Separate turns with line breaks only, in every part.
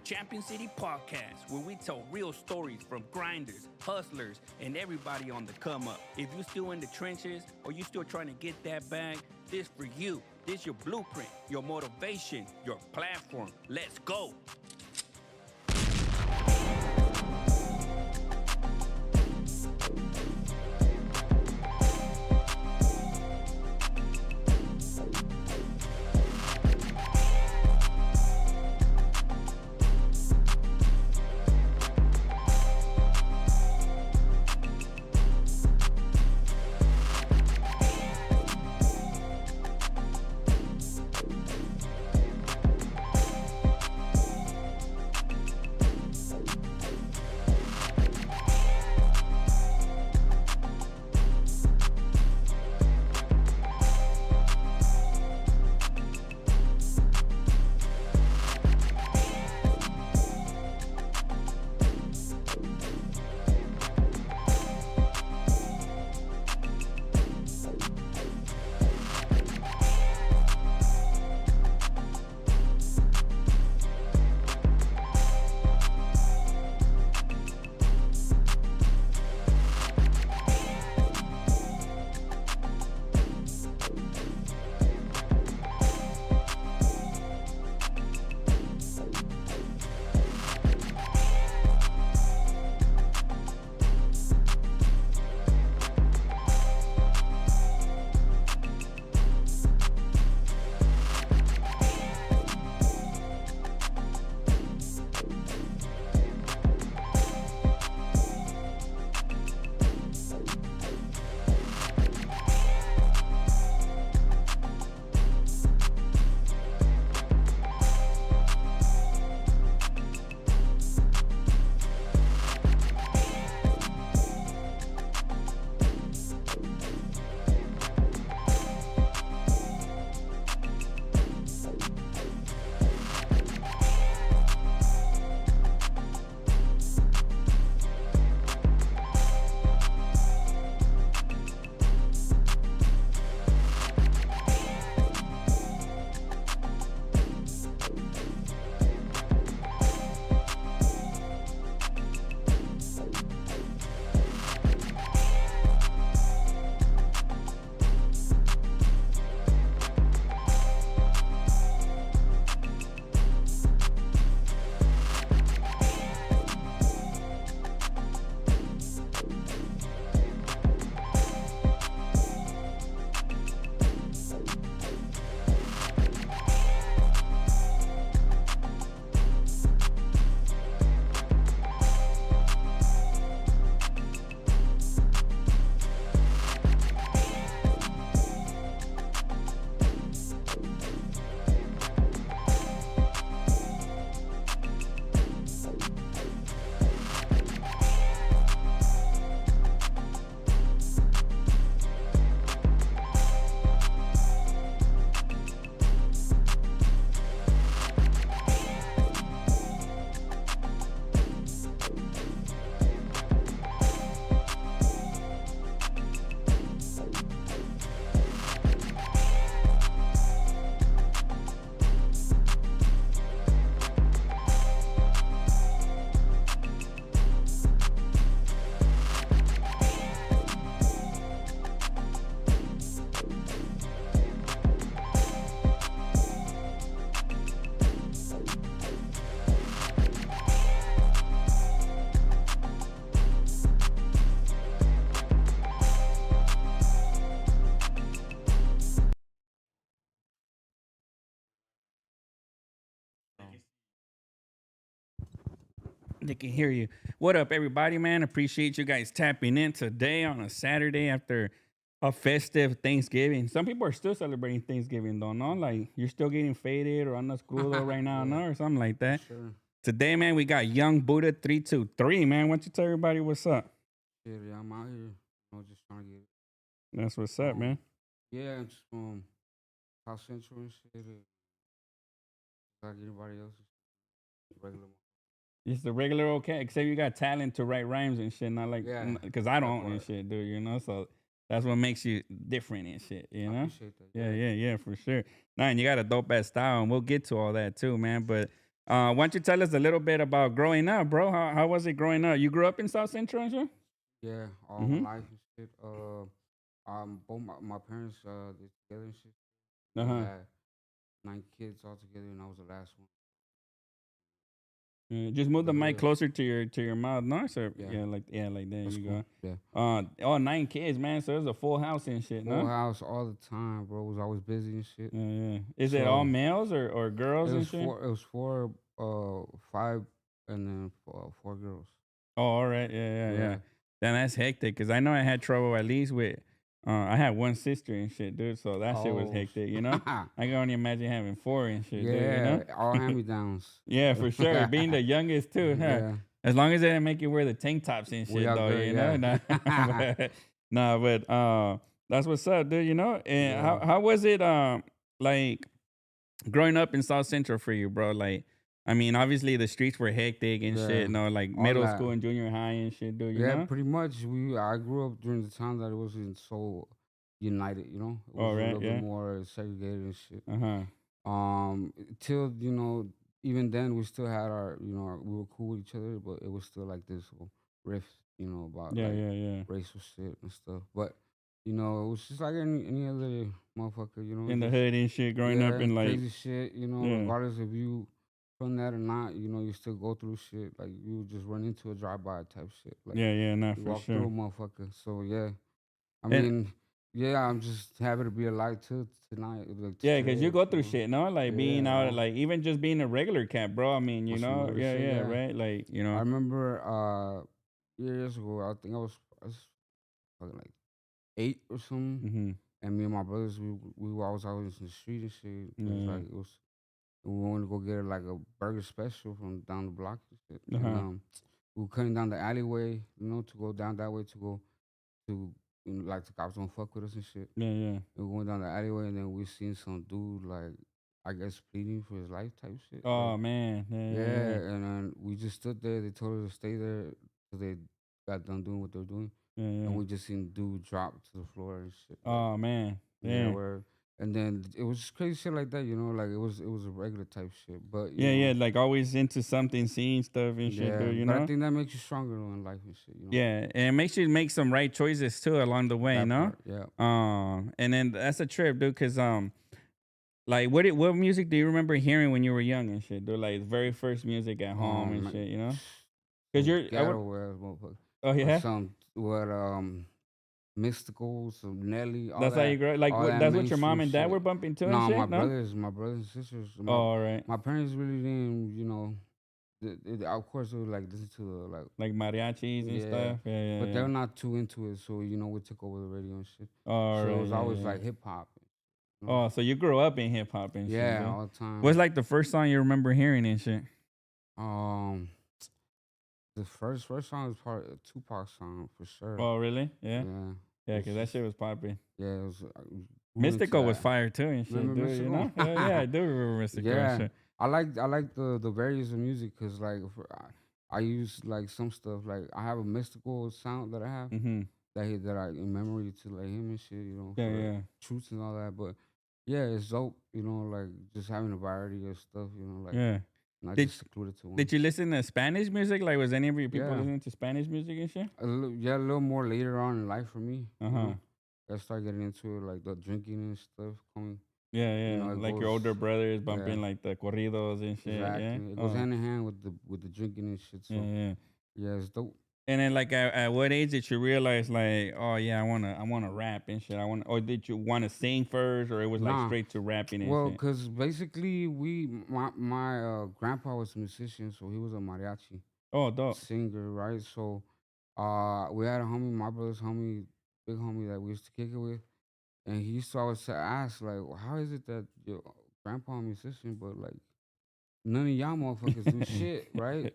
Champion City Podcast, where we tell real stories from grinders, hustlers, and everybody on the come up. If you're still in the trenches or you're still trying to get that bag, this for you. This your blueprint, your motivation, your platform. Let's go. They can hear you. What up, everybody, man? Appreciate you guys tapping in today on a Saturday after a festive Thanksgiving. Some people are still celebrating Thanksgiving, though, no? Like, you're still getting faded or on the school right now,
Yeah,
no? Or something like that.
sure.
Today, man, we got YungBuddha323, man. Why don't you tell everybody what's up?
Yeah, I'm out here. Just trying to get
That's what's up, man.
Yeah, I'm just South Central and shit. Like anybody else, regular.
It's the regular okay, except you got talent to write rhymes and shit, not like,
Yeah,
because I
that
don't and
part.
shit, dude, you know? So that's what makes you different and shit, you
I
know?
appreciate that.
Yeah, for sure. Nah, and you got a dope ass style, and we'll get to all that too, man. But Why don't you tell us a little bit about growing up, bro? How was it growing up? You grew up in South Central and shit?
Yeah, all my
Mm-hmm.
life and shit. Both my parents they together and shit. We
Uh-huh.
had 9 kids all together, and I was the last one.
Just move
The
the mic
hood,
closer to your mouth. No, sir.
yeah,
Yeah, like there
that's
you
cool.
go.
Yeah,
Oh, 9 kids, man. So it was a full house and shit,
full
no?
house all the time, bro. Was always busy and shit.
Yeah, yeah. Is it all
So
males or
it
girls and
was
shit?
four. It was four, five, and then four girls.
Oh, all right. Yeah, yeah, yeah.
Yeah.
Then that's hectic because I know I had trouble at least with. I had one sister and shit, dude. So that shit was
Oh,
hectic, you know. I can only imagine having four and shit, dude. You
yeah.
know.
All hand me downs.
Yeah, for sure. Being the youngest too, huh?
Yeah,
As long as they didn't make you wear the tank tops and
we
shit,
all
though,
good.
you know. Nah,
Yeah,
but, nah, but that's what's up, dude. You know. And
yeah,
how was it like growing up in South Central for you, bro? Like, I mean, obviously the streets were hectic and shit.
yeah.
You know, like
All
middle
that.
school and junior high and shit, dude. You
Yeah,
know.
pretty much. I grew up during the time that it wasn't so united. It was
All
a
right.
little bit
Yeah.
more segregated and shit.
Uh huh.
Till even then we still had we were cool with each other, but it was still like this whole rift, about
Yeah.
like
Yeah. Yeah.
racial shit and stuff. But it was just like any other motherfucker,
In the
just
hood and shit, growing up
yeah,
in like,
crazy shit.
yeah,
Regardless if you from that or not, you still go through shit. Like you just run into a drive by type shit. Like
yeah, yeah, not
you
for
walk through a
sure.
motherfucker. So yeah, I
And
mean, yeah, I'm just happy to be alive too tonight, like
yeah, cause you
today.
go through shit, no? Like being
Yeah,
out, like even just being a regular cat, bro. I mean,
on
you
some
know,
other
yeah,
shit.
yeah,
Yeah,
right. Like,
I remember years ago. I think I was fucking like 8 or something,
mm-hmm,
and me and my brothers we were always out in the street and shit. Cause
yeah,
like we wanted to go get like a burger special from down the block and shit,
uh
and
huh,
we were cutting down the alleyway, to go down that way to go to like the cops don't fuck with us and shit.
yeah, yeah.
And we went down the alleyway, and then we seen some dude like I guess pleading for his life type shit. Like
Oh man, yeah, yeah,
yeah,
yeah,
and then we just stood there. They told us to stay there because they got done doing what they're doing,
yeah,
and
yeah.
we just seen dude drop to the floor and shit. Like
Oh man,
yeah,
yeah,
where and then it was just crazy shit like that. Like it was a regular type shit, but
yeah, yeah. Like always into something, seeing stuff and shit,
yeah.
dude. You
But I
know.
think that makes you stronger in life and shit.
Yeah, and it makes you make some right choices too along the way,
That
no?
part, yeah.
And then that's a trip, dude. Cause like what music do you remember hearing when you were young and shit, dude? Like very first music at home and
Man,
shit, you know? Cause
some
you're I would.
ghetto ass motherfucker.
Oh yeah,
Some what mystical, some Nelly,
that's how you grow. Like
all that
that's what your mom
mainstream
and dad were
shit.
bumping to and
No,
shit, no?
my brothers and sisters,
Oh, all right.
my parents really didn't, of course they would like listen to like
Like mariachis and
yeah,
stuff. Yeah, yeah,
but
yeah.
they're not too into it, so we took over the radio and shit.
All
So it
right,
was
yeah,
always
yeah.
like hip hop, you know.
Oh, so you grew up in hip hop and shit,
Yeah,
dude.
all the
What's
time.
like the first song you remember hearing and shit?
Um, the first song was part a Tupac song for sure.
Oh, really? Yeah,
Yeah,
yeah,
it's
cause that
just
shit was popping.
yeah, it was. Grew into
Mystical was
that.
fire too and shit,
Remember
dude. You
Mystical?
know? Yeah, yeah, I do remember Mystical and
Yeah,
shit.
I like the various of music because like I use like some stuff like I have a mystical sound that I have
Mm-hmm.
that I in memory to like him and shit,
Yeah,
for
yeah,
truths and all that. But yeah, it's dope, like just having a variety of stuff, like
yeah.
not
Did
just secluded to one.
Did you listen to Spanish music? Like, was any of your people
Yeah,
listening to Spanish music and shit?
yeah, a little more later on in life for me,
Uh huh.
I started getting into it, like the drinking and stuff coming.
Yeah, yeah.
It
Like your
goes,
older brothers
yeah,
bumping like the corridos and shit. Yeah.
exactly. It goes
Oh,
hand in hand with the drinking and shit.
yeah,
So
yeah.
yeah, it's dope.
And then like at what age did you realize like, oh yeah, I wanna rap and shit. Or did you wanna sing first, or it was like
Nah,
straight to rapping and
well,
shit?
cause basically my grandpa was a musician, so he was a mariachi
Oh, dope.
singer, right? So we had a homie, my brother's homie, big homie that we used to kick it with, and he used to always ask like, well, how is it that your grandpa a musician, but like none of y'all motherfuckers do shit, right?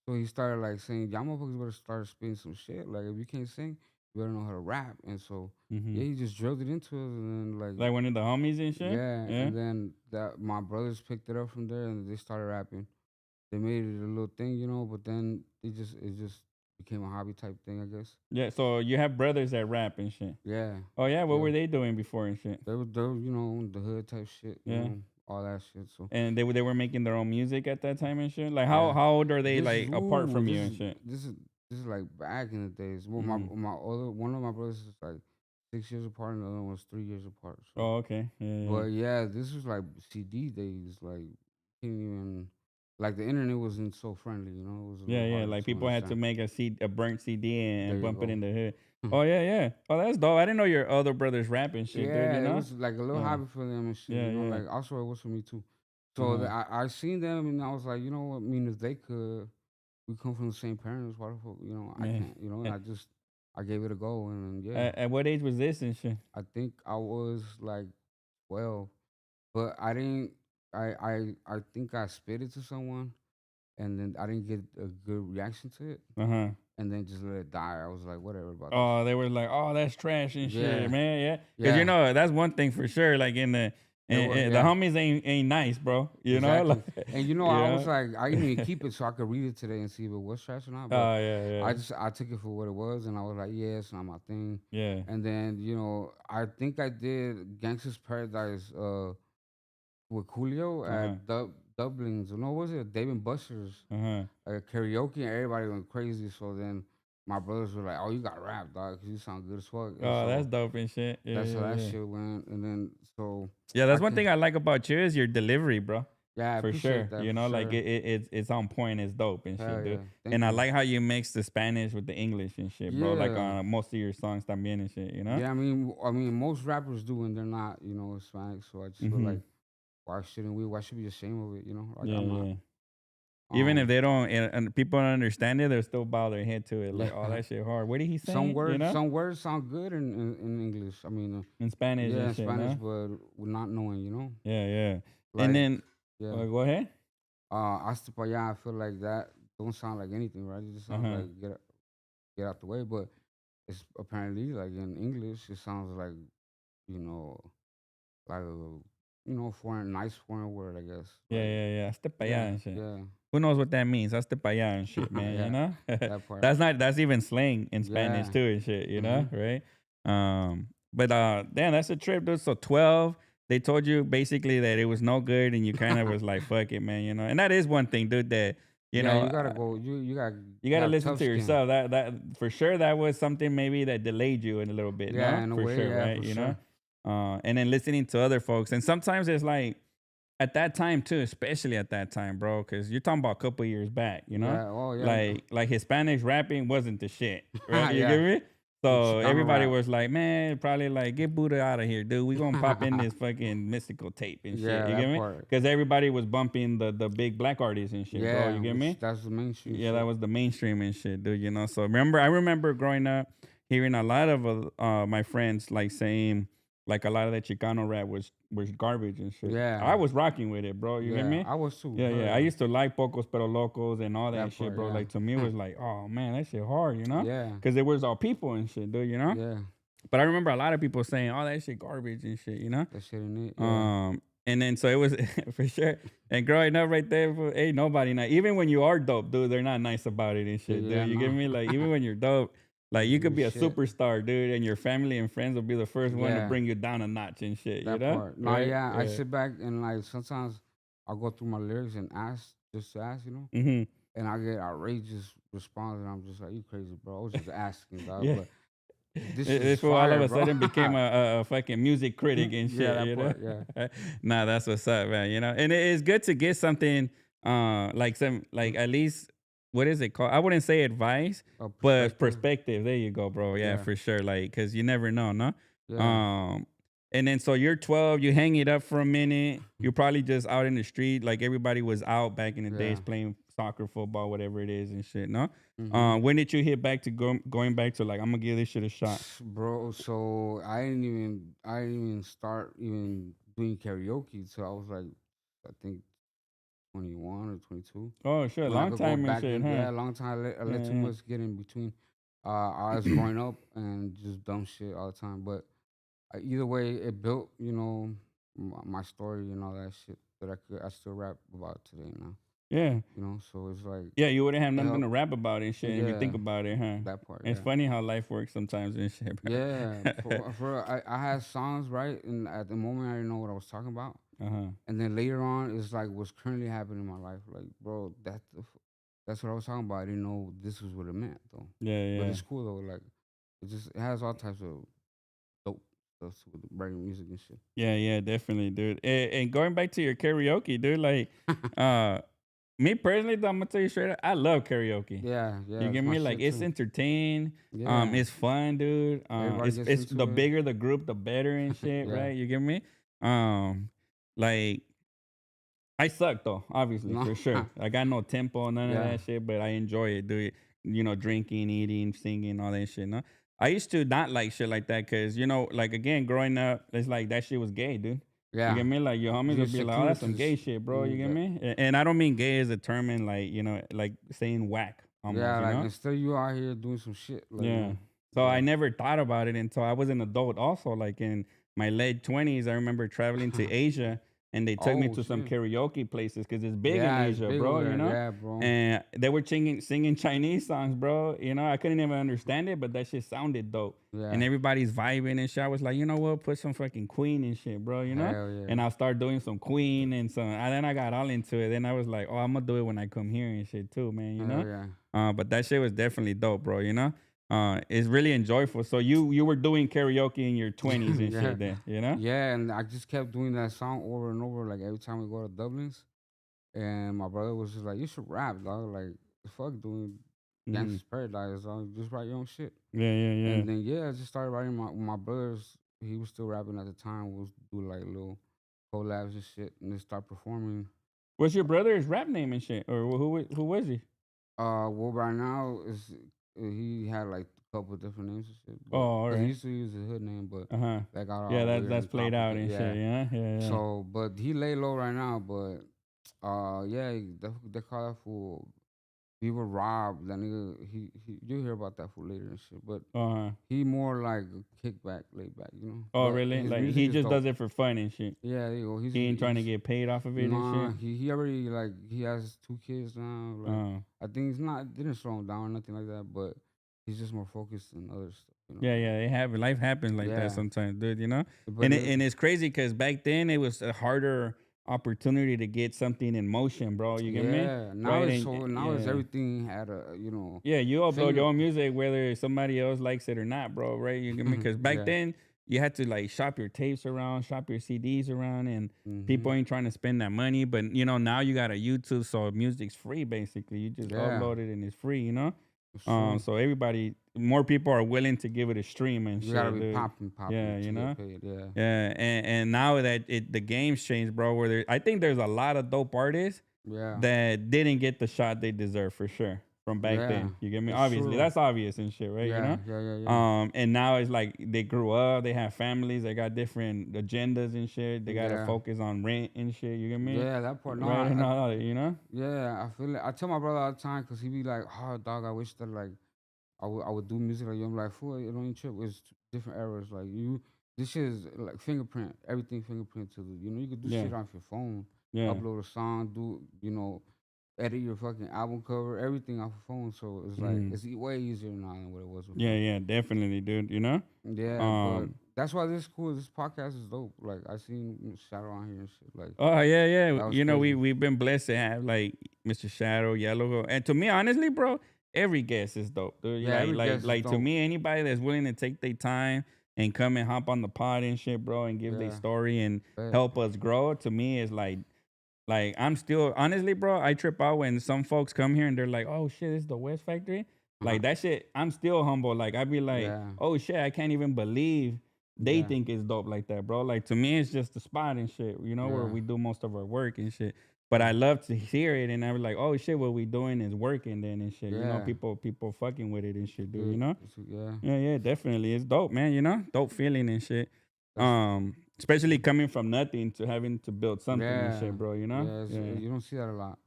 So he started like saying, y'all motherfuckers better start spitting some shit. Like if you can't sing, you better know how to rap. And so
Mm-hmm.
yeah, he just drilled it into us, and then like
Like one of the homies and shit.
yeah,
Yeah.
and then that my brothers picked it up from there, and they started rapping. They made it a little thing, but then it just became a hobby type thing, I guess.
Yeah. So you have brothers that rap and shit.
Yeah,
Oh yeah. What
yeah.
were they doing before and shit?
They were the hood type shit,
Yeah.
all that shit. So
And they were making their own music at that time and shit. Like
yeah,
how old are they
this is
like apart
ooh,
from you and shit?
this is this is like back in the days. Well,
Mm-hmm.
my other one of my brothers is like 6 years apart, and the other one was 3 years apart. So,
Oh, okay. Yeah, yeah.
but yeah, this was like CD days. Like, can't even like the internet wasn't so friendly. You know, it was a
Yeah,
little
yeah.
harder
Like
to
people had to
understand.
make a burnt CD
There
and
you
bump it
go.
in the hood. Oh yeah, yeah. Oh, that's dope. I didn't know your other brothers rapping shit, dude. You
Yeah, it
know?
was like a little
Yeah,
hobby for them and shit,
yeah,
you know.
yeah.
Like also it was for me too.
Uh
So
huh.
I seen them and I was like, you know what? I mean, if they could, we come from the same parents. Why the fuck, you know? I
Man.
can't, you know. And I gave it a go, and then, yeah,
At what age was this and shit?
I think I was like 12, but I didn't. I think I spit it to someone, and then I didn't get a good reaction to it,
Uh huh.
and then just let it die. I was like, whatever about this.
Oh, they were like, "Oh, that's trash and shit,
Yeah,
man." Yeah, because you
yeah,
know that's one thing for sure. Like
it was.
the
Yeah.
homies ain't nice, bro. You know, like
Exactly. And you know,
you
I was
know.
like, I didn't even keep it so I could read it today and see if it was trash or not. But
Oh yeah, yeah,
I took it for what it was, and I was like, yeah, it's not my thing.
yeah.
And then I think I did Gangsta's Paradise with Coolio
Uh huh.
at Dublin's. No, what was it Dave and Buster's
Uh huh.
karaoke, and everybody went crazy. So then my brothers were like, oh, you got rap, dog, because you sound good as fuck. And
Oh, that's
so
dope and shit. Yeah,
that's how
yeah,
that
yeah.
shit went. And then so
Yeah,
I
that's one
can,
thing I like about you is your delivery, bro.
yeah, I
For
appreciate
sure.
that
You
for
know, like
sure.
it's on point. It's dope and
Hell
shit, dude.
yeah, thank
And I
you.
like how you mix the Spanish with the English and shit, bro. Like
Yeah.
on most of your songs también and shit, you know?
Yeah, I mean, most rappers do, and they're not, Hispanic. So I just feel
Mm-hmm.
like, why shouldn't we? Why should we be ashamed of it? You know, like
Yeah,
I'm not.
yeah. Even if
Um,
they don't and people don't understand it, they'll still bow their head to it.
yeah.
Like, oh, that shit hard. What did he say? You know?
Some words sound good in English. I mean,
In Spanish
yeah,
and
in
shit,
Spanish,
no?
but we're not knowing.
Yeah, yeah. And
Like,
then,
yeah.
go ahead.
Hasta pa allá, I feel like that don't sound like anything, right? It just
Uh
sounds
huh.
like get out the way. But it's apparently like in English, it sounds like you know, like a nice foreign word, I guess.
Yeah,
Like,
yeah, yeah. Hazte pa allá
yeah,
and shit.
yeah.
Who knows what that means? Hazte pa allá and shit, man. You
Yeah,
know?
that part.
That's even slang in Spanish
Yeah.
too and shit. You know,
Mhm.
right? But damn, that's a trip, dude. So 12. They told you basically that it was no good, and you kind of was like, "Fuck it, man," you know. And that is one thing, dude. That you
Yeah,
know,
you gotta go. You gotta
you got to
have
listen
tough
to
skin.
yourself. That for sure that was something maybe that delayed you in a little bit,
Yeah,
no?
in a
For
way,
sure,
yeah,
right?
for
You know?
sure.
And then listening to other folks. And sometimes it's like at that time too, especially at that time, bro, cuz you're talking about a couple years back, you know?
Yeah. Oh yeah.
Like Hispanics rapping wasn't the shit, right? You get
Yeah.
me?
The
So
Chicano
everybody
rap.
was like, "Man, probably like get Buddha out of here, dude. We gonna pop in this fucking mystical tape and shit."
Yeah,
You get
that
me?
part.
Because everybody was bumping the big black artists and shit, bro.
Yeah,
You get
which
me?
that's the mainstream
Yeah, that
shit.
was the mainstream and shit, dude. You know. So I remember growing up hearing a lot of my friends like saying like a lot of that Chicano rap was garbage and shit.
Yeah.
I was rocking with it, bro. You get
Yeah.
me?
I was too.
Yeah,
Hell
yeah. I
yeah.
used to like Pocos Pero Locos and all that
That
shit,
part.
bro.
Yeah.
Like to me it was like, oh man, that shit hard, you know?
Yeah.
Because it was all people and shit, dude. You know?
Yeah.
But I remember a lot of people saying, "Oh, that shit garbage and shit," you know.
That shit in it. Yeah.
And then so it was for sure. And growing up right there, ain't nobody nice. Even when you are dope, dude, they're not nice about it and
Yeah.
shit,
Yeah.
dude. You get
No.
me? Like even when you're dope, like
You
you
do
could
your
be a
shit.
superstar, dude, and your family and friends will be the first one to
Yeah.
bring you down a notch and shit. You
That
know?
part. No.
Right?
Yeah. I
Yeah.
sit back and like sometimes I'll go through my lyrics and ask just to ask,
Mm-hmm.
and I get outrageous responses. And I'm just like, you crazy, bro. I was just asking, dog.
Yeah.
But this is
This fool all of
fire,
a
bro.
sudden became a fucking music critic and
Yeah,
shit,
that
you know?
part. Yeah.
Nah, that's what's up, man. You know, and it is good to get something like some like at least what is it called? I wouldn't say advice,
A
but
perspective.
perspective. There you go, bro. Yeah,
Yeah.
for sure. Like, cause you never know, no?
Yeah.
Um, and then so you're 12, you hang it up for a minute. You're probably just out in the street, like everybody was out back in the days
Yeah.
playing soccer, football, whatever it is, and shit. No,
Mm-hmm.
when did you hit back to going back to like I'm gonna give this shit a shot?
Bro, so I didn't even start even doing karaoke till I was like I think 21 or 22.
Oh shit,
When I
long
could go
time and
back
shit,
in,
huh?
yeah, a long time. I let too
Yeah,
much get in between. I was growing up and just dumb shit all the time. But either way, it built, my story and all that shit that I still rap about today now.
Yeah.
you know. So it's like
Yeah, you wouldn't have
it
nothing to
helped.
rap about and shit if you
Yeah,
think about it, huh?
that part.
It's
Yeah.
funny how life works sometimes and shit, bro.
Yeah, I had songs right, and at the moment I didn't know what I was talking about,
Uh-huh.
and then later on it's like what's currently happening in my life. Like, bro, that's what I was talking about. I didn't know this was what it meant though,
Yeah,
but
yeah.
it's cool though. Like, it has all types of dope stuff with writing music and shit.
Yeah, yeah, definitely, dude. And going back to your karaoke, dude, like, uh, me personally, though, I'm gonna tell you straight up, I love karaoke.
Yeah,
You
yeah,
get
it's my
me? Like,
shit
it's
too.
entertaining.
Yeah,
It's fun, dude.
everybody gets
It's the
into it.
bigger the group, the better and shit,
Yeah,
right? You get me? Um, like I suck though, obviously,
no,
for sure. I got no tempo, none of
yeah,
that shit, but I enjoy it, dude. You know, drinking, eating, singing, all that shit. No, I used to not like shit like that because, you know, like again, growing up, it's like that shit was gay, dude. You
yeah.
get me? Like your homies
You're
would be like, "Oh,
secluded
that's
to
some
this.
gay shit, bro." You get
Yeah,
me? And I don't mean gay as a term in like, you know, like saying whack almost,
yeah,
you
like
know?
instead you out here doing some shit, like
Yeah. So I
yeah.
never thought about it until I was an adult also. Like in my late 20s, I remember traveling to Asia and they took me
Oh
to some
shit.
karaoke places because it's big in
Yeah, it's
Asia,
big
bro,
over
you
there.
know?
Yeah, bro.
And they were singing Chinese songs, bro. You know, I couldn't even understand it, but that shit sounded dope. And
Yeah.
everybody's vibing and shit. I was like, you know what? Put some fucking Queen and shit, bro, you know?
Hell yeah.
And I'll start doing some Queen and some. And then I got all into it. Then I was like, oh, I'm gonna do it when I come here and shit too, man, you
Hell
know?
yeah.
But that shit was definitely dope, bro, you know? It's really enjoyable. So you were doing karaoke in your 20s and
Yeah.
shit then, you know?
Yeah, and I just kept doing that song over and over, like every time we go to Dublin's. And my brother was just like, "You should rap, dog. Like, fuck doing
Hmm.
Gangsta's Paradise, dog. Just write your own shit."
Yeah, yeah, yeah.
And then yeah, I just started writing my brothers. He was still rapping at the time. Was do like little collabs and shit, and then start performing.
What's your brother's rap name and shit? Or who was he?
Well, right now is he had like a couple of different names and shit,
Oh,
but
all
because he
right.
used to use his hood name, but
Uh-huh.
that got
Yeah,
all
that's
weird
that's
and
played out
complicated.
and shit,
Yeah.
yeah, yeah, yeah.
So, but he lay low right now, but yeah, they call that fool. We were robbed. That nigga, you hear about that fool later and shit, but
Uh-huh.
he more like a kickback, laid back, you know.
Oh,
But
really?
his
Like
music
he
is
just does
dope.
it for fun and shit.
Yeah, there you go.
He ain't trying to
He's
get paid off of it and
nah.
shit.
He already like he has 2 kids now. Like
Uh,
I think he's not didn't slow him down or nothing like that, but he's just more focused on other stuff, you know.
yeah, yeah, it happen. Life happens like that
Yeah,
sometimes, dude. You know,
but it,
and it's crazy because back then it was a harder opportunity to get something in motion, bro. You get me?
yeah. Now
Right?
it's
And
so now it's
yeah,
everything had a
yeah, you upload your
finger.
own music whether somebody else likes it or not, bro. Right? You get me? Because back
Yeah.
then you had to like shop your tapes around, shop your CDs around, and
Hmm.
people ain't trying to spend that money. But you know, now you got a YouTube, so music's free basically. You just
Yeah,
upload it and it's free. You know.
it's true.
So everybody, more people are willing to give it a stream and
You gotta
shit,
be
dude.
popping
Yeah,
to
you
get
know.
paid. Yeah,
Yeah, and now that the game's changed, bro. Where I think there's a lot of dope artists
yeah,
that didn't get the shot they deserve for sure from back
yeah.
then. You get me?
It's
Obviously,
true.
that's obvious and shit, right? You
Yeah,
know.
yeah, yeah, yeah.
And now it's like they grew up, they have families, they got different agendas and shit. They gotta
Yeah,
focus on rent and shit. You get me?
yeah. That part. No,
Right and all that, you know?
yeah. I feel it. I tell my brother all the time because he be like, "Oh, dog, I wish that like I would do music like you." I'm like, "Fool, it don't even trip. It's different eras. Like you, this shit is like fingerprint. Everything fingerprint to the. You could do
Yeah,
shit off your phone,
yeah.
upload a song, edit your fucking album cover, everything off a phone. So it's like
Mm.
it's way easier now than what it was
Yeah,
before.
yeah, definitely, dude. You know?
Yeah, but
Um,
that's why this is cool. This podcast is dope. Like I seen Shadow on here and shit. Like
oh yeah, yeah.
that was
You know,
crazy.
we've been blessed to have like Mr. Shadow, Yellow, and to me, honestly, bro, every guest is dope, dude.
Yeah, every guest is
Like to
dope.
me, anybody that's willing to take their time and come and hop on the pod and shit, bro, and give their
Yeah,
story and
bet.
help us grow, to me is like I'm still honestly, bro. I trip out when some folks come here and they're like, "Oh shit, this is the West Factory."
Uh-huh.
Like that shit, I'm still humble. Like I'd be like,
Yeah,
"Oh shit, I can't even believe they
yeah,
think it's dope like that, bro." Like to me, it's just the spot and shit, you know, where
yeah,
we do most of our work and shit. But
yeah,
I love to hear it, and I'm like, "Oh shit, what we doing is working then and shit." You know,
yeah.
people fucking with it and shit, dude. You
It,
know.
yeah.
Yeah, yeah, definitely. It's dope, man. You know, dope feeling and shit.
That's
Especially coming from nothing to having to build something and
yeah,
shit, bro. You know?
yeah.
Yeah,
You don't see that a lot.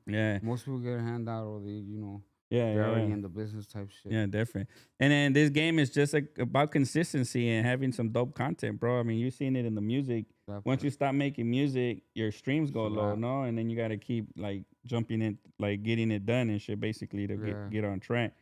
yeah,
Most people get a handout or
yeah,
they're
yeah,
already in the business type shit.
yeah, definitely. And then this game is just like about consistency and having some dope content, bro. I mean, you've seen it in the music.
That
Once
part.
you stop making music, your streams
It's
go
a
low,
wrap.
no, and then you got to keep like jumping in, like getting it done and shit, basically to
Yeah.
get on track.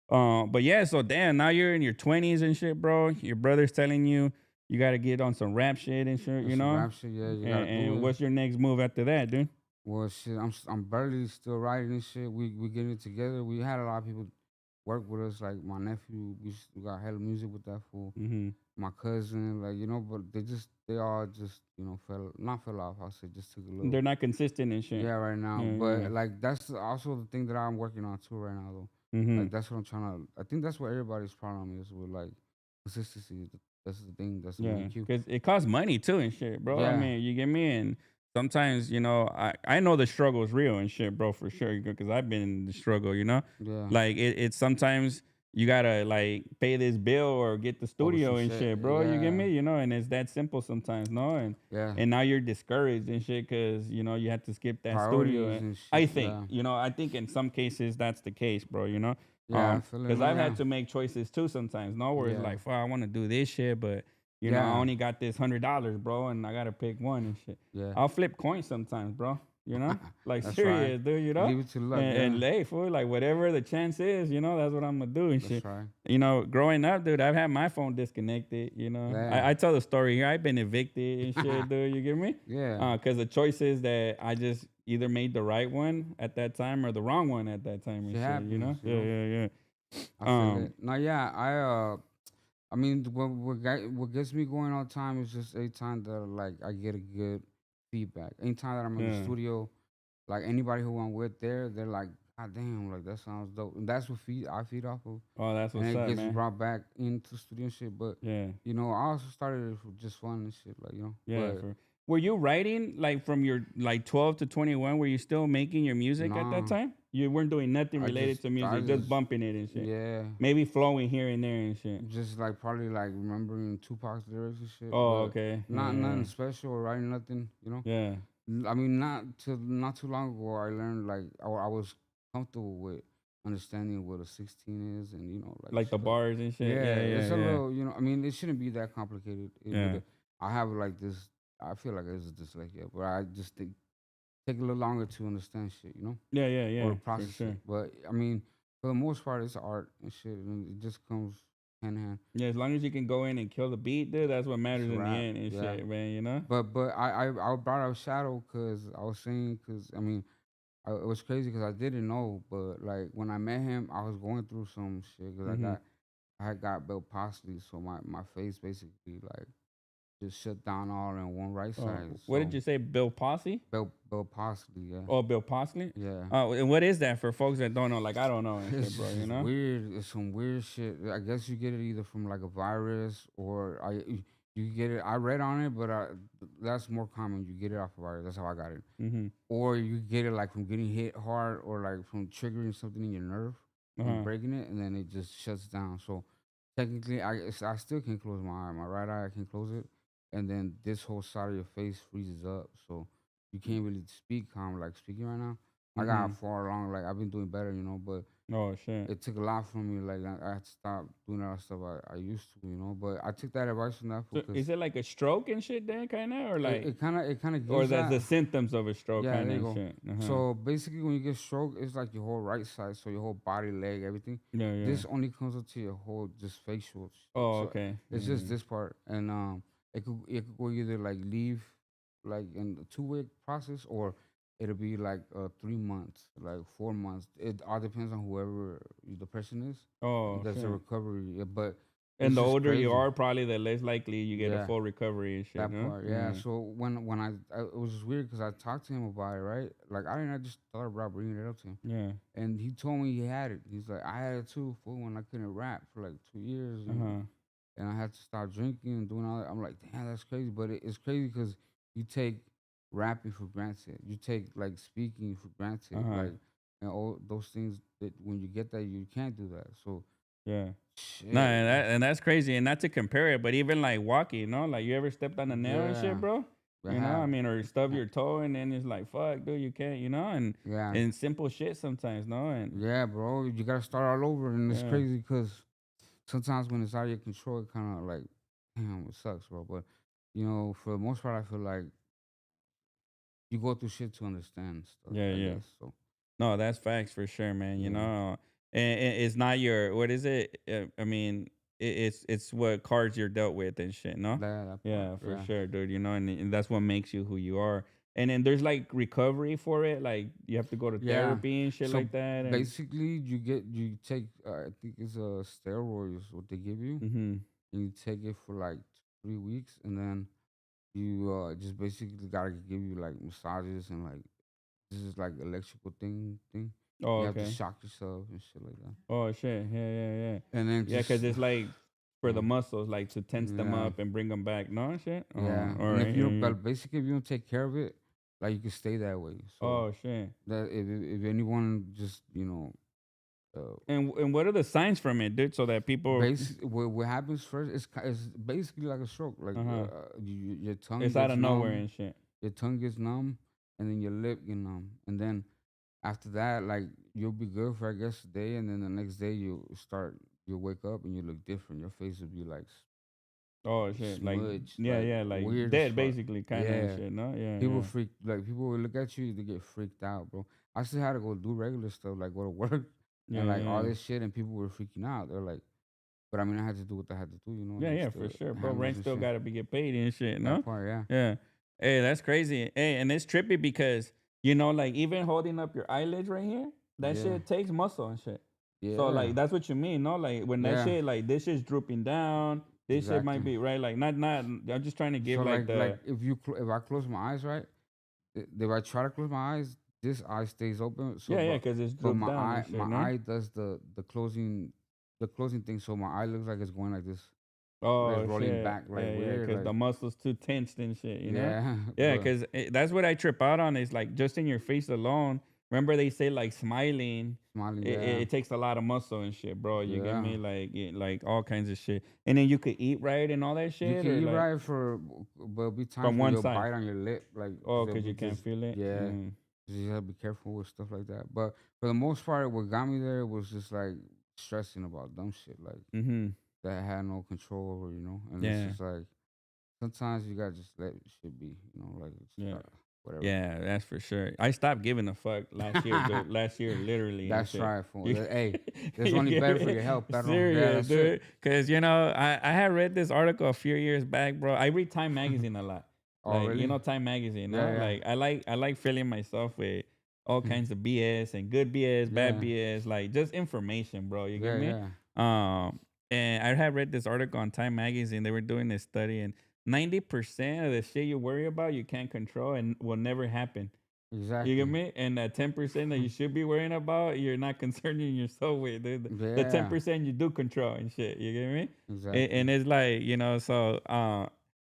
But yeah, so damn, now you're in your 20s and shit, bro. Your brother's telling you you got to get on some rap shit and shit,
That's
you
some
know.
rap shit. Yeah, you gotta do
And
it.
what's your next move after that, dude?
Well, shit, I'm barely still writing and shit. We getting it together. We had a lot of people work with us, like my nephew. We got hella music with that fool.
Mm-hmm.
My cousin, like but they all just fell off. I said just took a little.
They're not consistent and shit.
Yeah, right now.
Yeah, yeah.
But like that's also the thing that I'm working on too right now though.
Mm-hmm.
Like that's what I'm trying to. I think that's what everybody's problem is with like consistency. That's the thing. That's the main
Yeah,
cue.
because it costs money too and shit, bro. I
Yeah,
mean, you get me? And sometimes, I know the struggle is real and shit, bro, for sure. Because I've been in the struggle, you know?
yeah.
Like, it's sometimes you gotta, like, pay this bill or get the
Over some
studio and
shit.
shit, bro. You get
Yeah,
me? And it's that simple sometimes, no?
yeah.
And now you're discouraged and shit because, you have to skip that studio.
Priorities
And
and
I
shit.
think,
Yeah,
I think in some cases that's the case, bro, you know?
yeah. I feel it.
Because
No,
I've
yeah,
had to make choices too sometimes, no? Where it's
yeah,
like, fuck, I want to do this shit, but I
yeah,
only got this $100, bro, and I gotta pick one and shit.
yeah.
I'll flip coins sometimes, bro. Like
That's right.
serious, dude.
Leave it to luck.
And
Yeah,
lay fool, like whatever the chance is, that's what I'm gonna do and
that's
shit.
right.
Growing up, dude, I've had my phone disconnected.
Yeah,
I tell the story here. I've been evicted and shit, dude. You get me?
yeah.
Because the choices that I just either made the right one at that time or the wrong one at that time and
Shit
shit.
happens. You
Yeah,
know.
yeah, yeah.
I feel
Um,
it. No, yeah. I mean, what gets me going all the time is just anytime that like I get a good feedback. Anytime that I'm in the
yeah.
studio, like anybody who I'm with there, they're like, God damn, like that sounds dope. And that's what I feed off of.
Oh, that's
And
what's
it
up,
gets
man.
brought back into the studio and shit. But,
Yeah.
I also started it for just fun and shit, like,
Yeah,
but
were you writing like from your like 12 to 21? Were you still making your music at that
nah,
time? You weren't doing nothing related to
I
music, just
just,
bumping it and shit.
yeah,
Maybe flowing here and there and shit.
just like probably like remembering Tupac's lyrics and shit,
Oh,
but
okay.
not nothing special or writing nothing.
Yeah.
I mean, not too long ago, I learned like I was comfortable with understanding what a 16 is, and like
Like the
shit like
bars and shit.
yeah,
Yeah, yeah,
it's a
yeah.
little I mean, it shouldn't be that complicated.
Yeah.
I have like this. I feel like it's dyslexia, but I just think take a little longer to understand shit,
Yeah, yeah,
or
yeah.
to
For
process it.
sure.
But I mean, for the most part, it's art and shit, and it just comes hand in hand.
Yeah, as long as you can go in and kill the beat, dude, that's what
It's
matters
a
in the
rap,
end and
yeah.
shit, man.
But I brought up Shadow because I was saying because I mean it was crazy because I didn't know, but like when I met him, I was going through some shit because
Mm-hmm.
I had got Bill Postley, so my face basically like just shut down all in one right side.
What did
So
you say, Bill Posse?
Bill Postley, yeah,
Oh, Bill Posley?
yeah.
Oh, and what is that for folks that don't know? Like, I don't know and shit,
It's
bro,
just
you
it's
know?
weird. It's some weird shit. I guess you get it either from like a virus or you get it. I read on it, but that's more common. You get it off a virus. That's how I got it.
Mm-hmm.
Or you get it like from getting hit hard or like from triggering something in your nerve from
Uh-huh.
breaking it, and then it just shuts down. So technically, I still can close my eye. My right eye, I can close it, and then this whole side of your face freezes up. So you can't really speak calm like speaking right now. I
Mm-hmm.
got far along. Like I've been doing better, but
Oh, shit.
it took a lot from me. Like I had to stop doing all that stuff I used to. But I took that advice from that
So
because
is it like a stroke and shit then, kind of? Or like,
it kind of
or
gives
that's
that.
the symptoms of a stroke,
Yeah,
kind
there
of
you
and
go.
shit? Uh-huh.
So basically, when you get stroke, it's like your whole right side, so your whole body, leg, everything.
Yeah, yeah.
This only comes up to your whole just facial shit.
Oh,
So
okay.
it's just
Mm-hmm.
this part, and it could go either like leave, like in the 2 week process, or it'll be like 3 months, like 4 months. It all depends on whoever the person is.
Oh,
That's the
shit.
recovery, yeah, but
And
it's
the
just
older you
crazy.
are, probably the less likely you get a
Yeah.
full recovery and shit,
That
huh?
part, yeah.
Yeah.
So when it was just weird because I talked to him about it, right? Like I just thought about bringing it up to him,
Yeah.
and he told me he had it. He's like, I had it too, fool, when I couldn't rap for like 2 years,
Uh-huh.
and I had to stop drinking and doing all that. I'm like, damn, that's crazy. But it's crazy because you take rapping for granted. You take like speaking for granted,
Uh-huh.
like and all those things that when you get that you can't do that. So
Yeah. No,
shit,
and that's crazy. And not to compare it, but even like walking, like you ever stepped on a nail and shit,
yeah,
bro?
I have,
I mean, or stub your toe and then it's like, fuck, dude, you can't,
yeah.
and simple shit sometimes, no? And
Yeah, bro, you gotta start all over, and it's
yeah.
crazy because sometimes when it's out of your control, it kind of like, damn, it sucks, bro. But for the most part, I feel like you go through shit to understand stuff,
Yeah,
I
yeah.
guess. So
No, that's facts for sure, man. You
yeah,
know, and it's not your what is it? I mean, it's what cards you're dealt with and shit. No,
that part.
yeah, for
Yeah,
sure, dude. You know, and that's what makes you who you are. And then there's like recovery for it. Like you have to go to
yeah.
therapy and shit
So
like that. And
basically, you take I think it's steroids what they give you,
mm-hmm.
and you take it for like 3 weeks, and then you just basically gotta give you like massages and like this is like electrical thing.
Oh,
You have to
okay.
shock yourself and shit like that,
Oh shit. Yeah, yeah, yeah.
and then
Yeah, cause
just
it's like for the
um,
muscles, like to tense them
yeah.
up and bring them back. No shit. Oh,
Yeah,
all
and
right.
if you
Yeah,
don't,
yeah.
but basically if you don't take care of it, like you can stay that way. So
Oh shit.
that if anyone just uh,
And what are the signs from it, dude? So that people,
what happens first is it's basically like a stroke. Like
uh-huh,
your tongue
it's out
gets
of nowhere
numb,
and shit.
your tongue gets numb, and then your lip get numb, and then after that, like you'll be good for I guess a day, and then the next day you wake up and you look different. Your face will be like
Oh shit, like
smudged,
yeah,
like
yeah, like
weird as
dead
fuck.
basically, kind of and
Yeah.
shit. No, yeah,
People
yeah.
freak like people will look at you, they get freaked out, bro. I still had to go do regular stuff, like go to work
Yeah,
and like all
yeah,
this shit, and people were freaking out. They're like, but I mean, I had to do what I had to do,
yeah,
like
yeah, for
still
sure, bro.
hammers
Rent
and
still
shit.
got to be get paid and shit.
That
No,
part, yeah,
yeah. Hey, that's crazy. Hey, and it's trippy because like even holding up your eyelids right here, that
yeah,
shit takes muscle and shit. So
yeah,
like that's what you mean, no? Like when that
yeah,
shit, like this shit's drooping down, this shit might
exactly.
be right. Like not. I'm just trying to
So
give like
like
the
if I close my eyes, right, if I try to close my eyes, this eye stays open. So
yeah, yeah, because it's
but
drooped down and
my
shit, no?
eye does the closing thing. So my eye looks like it's going like this, like it's
Oh
rolling
shit.
back, like
Yeah, yeah,
weird,
because
like
the muscles too tensed and shit, you know?
yeah,
Yeah,
but
because that's what I trip out on is like just in your face alone. Remember they say like smiling,
smiling,
it takes a lot of muscle and shit, bro. You get
yeah.
me? Like like all kinds of shit. And then you could eat right and all that
You
shit,
can
or
eat
like
right but there'll be times
from
where
one
you'll
side.
bite on your lip, like
Oh,
there'll
because
be
you can't
this,
feel it.
yeah.
Mm.
You gotta be careful with stuff like that. But for the most part, what got me there was just like stressing about dumb shit, like
Mm-hmm.
that I had no control over, And it's
Yeah.
just like sometimes you gotta just let shit be, like it's
Yeah.
whatever.
Yeah, that's for sure. I stopped giving a fuck last year, dude. Last year, literally and
That's
shit.
right.
You,
Hey, that's
you
only
get
better for
me?
your health, perro. Yeah,
Serious,
that's it.
dude. Because I had read this article a few years back, bro. I read Time magazine a lot.
Oh,
Like
really?
Time magazine,
Yeah,
no?
yeah.
Like I like filling myself with all kinds of BS and good BS, bad
Yeah,
BS, like just information, bro. You get
yeah,
me?
yeah.
Um, and I had read this article on Time magazine. They were doing this study, and 90% of the shit you worry about you can't control and will never happen. You get
Exactly.
me? And that 10% that you should be worrying about, you're not concerning yourself with. The
Yeah,
10% you do control and shit. You get me?
exactly.
And it's like, so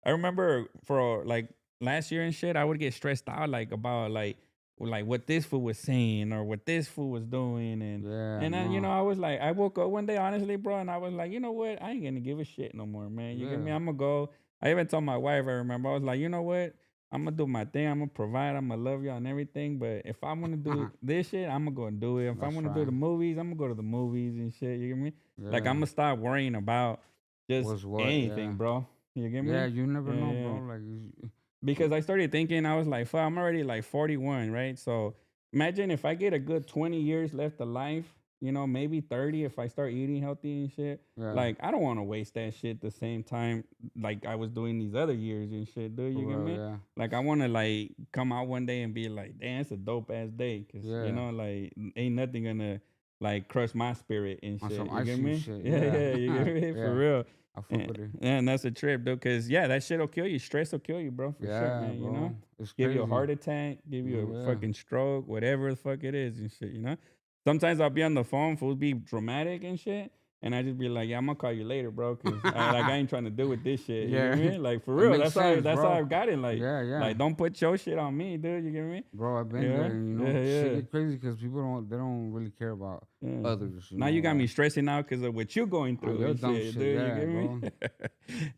I remember for like last year and shit, I would get stressed out like about like what this fool was saying or what this fool was doing.
Yeah,
And then,
no.
I was like, I woke up one day, honestly, bro, and I was like, you know what? I ain't gonna give a shit no more, man. You get
Yeah.
me? I'm gonna go. I even told my wife, I remember, I was like, you know what? I'm gonna do my thing. I'm gonna provide. I'm gonna love y'all and everything. But if I want to do this shit, I'm gonna go and do it. If I
That's
want to do
right.
the movies, I'm gonna go to the movies and shit. You get me? Like I'm
Yeah.
gonna stop worrying about just
Was what?
anything,
Yeah.
bro. You get
Yeah,
me?
you never
Yeah,
know,
yeah.
bro. Like,
Because I started thinking, I was like, fuck, I'm already like 41, right? So imagine if I get a good 20 years left of life, maybe 30 if I start eating healthy and shit.
yeah,
Like, I don't want to waste that shit the same time like I was doing these other years and shit, dude.
for
You get
real,
me?
yeah.
Like, I want to like come out one day and be like, damn, it's a dope ass day. Cause,
Yeah.
like, ain't nothing gonna like crush my spirit and
On some
shit. You get
icy
me?
shit,
Yeah,
yeah.
yeah, you get me? For
Yeah.
real.
I fuck
And,
with it.
and that's a trip, dude. Cause yeah, that shit'll kill you. Stress will kill you, bro, for sure,
Yeah,
man.
bro. It's
Give you a
crazy.
heart attack, give you a
Yeah.
fucking stroke, whatever the fuck it is and shit. Sometimes I'll be on the phone, fools be dramatic and shit. And I just be like, yeah, I'm gonna call you later, bro, cause I ain't trying to deal with this shit. You get
Yeah.
me? Like for
It
real,
makes
that's how
sense,
that's how
bro.
I've got it.
Yeah, yeah.
Like don't put your shit on me, dude. You get me?
Bro, I've been there,
Yeah,
and
yeah,
shit
yeah,
get crazy because people don't really care about
yeah.
others,
Now you got me
like
stressing out because of what you going
on
through
your
and
dumb
shit,
shit.
dude. You
Yeah,
get me?
bro.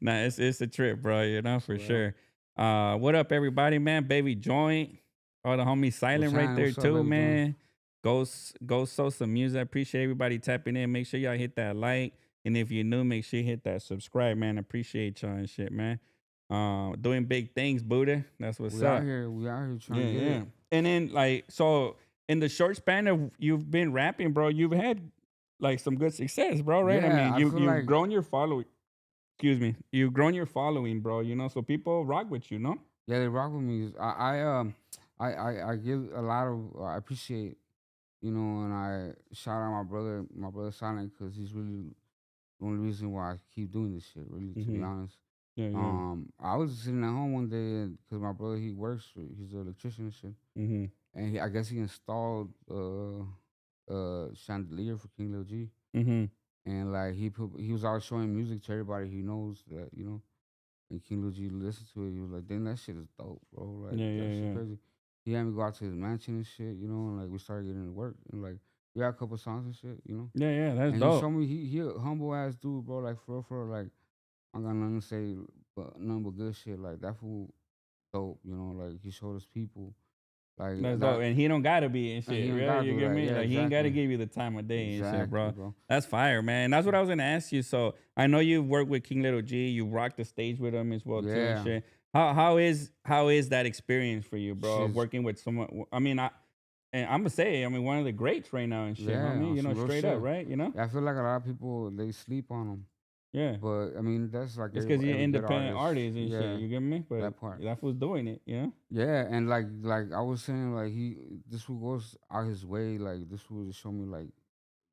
Nah, it's a trip, bro. For
Swear.
sure. What up, everybody, man? Baby Joint, all the homies
What's
silent right
happening?
there
What's up,
too,
baby John?
man. Go sow some music. I appreciate everybody tapping in. Make sure y'all hit that like, and if you're new, make sure you hit that subscribe, man. Appreciate y'all and shit, man. doing big things, Buddha. That's what's up.
We out here trying
Yeah,
to get
yeah.
it.
And then like so in the short span of you've been rapping, bro, you've had like some good success, bro, right? I
Yeah,
mean,
I feel
you've
like
grown your following. Excuse me. You've grown your following, bro, you know, so people rock with you, no?
yeah, they rock with me. I give a lot of I appreciate, you know, and I shout out my brother Silent, because he's really the only reason why I keep doing this shit. Really, to be
Mhm.
honest.
Yeah, yeah.
I was sitting at home one day because my brother, he works, he's an electrician and shit,
Mhm.
and I guess he installed chandelier for King Lil G,
Mhm.
and like he was always showing music to everybody he knows that, you know. And King Lil G listened to it. He was like, "Damn, that shit is dope, bro. Like
Yeah, yeah,
that shit
yeah.
crazy." He had me go out to his mansion and shit, you know, and like we started getting to work, and like we had a couple songs and shit, you know.
Yeah, yeah, that's
And he showed
dope.
me he a humble ass dude, bro. Like for real, like I got nothing to say, but nothing but good shit. Like that fool dope, you know. Like he showed us people, like
That's dope.
that.
And he don't gotta be and
He
shit,
ain't
right?
gotta
You
do
get
that.
me?
Yeah,
Like he ain't gotta
exactly,
give you the time of day and shit,
exactly,
bro.
bro.
That's fire, man. That's what I was gonna ask you. So I know you've worked with King Little G. You rocked the stage with him as well too and
Yeah,
shit. How is that experience for you, bro?
shit.
Working with someone. I mean, I'm gonna say, I mean, one of the greats right now and shit,
Yeah,
homie.
on
You know,
some real
straight up,
shit.
right? You know?
Yeah, I feel like a lot of people they sleep on him.
Yeah.
But I mean, that's like
It's because you're an
every good
independent
artist.
artist and shit.
Yeah,
You get me? But
that part.
that was doing it. You know?
Yeah, and like I was saying, like this fool goes out his way. Like this fool just show me like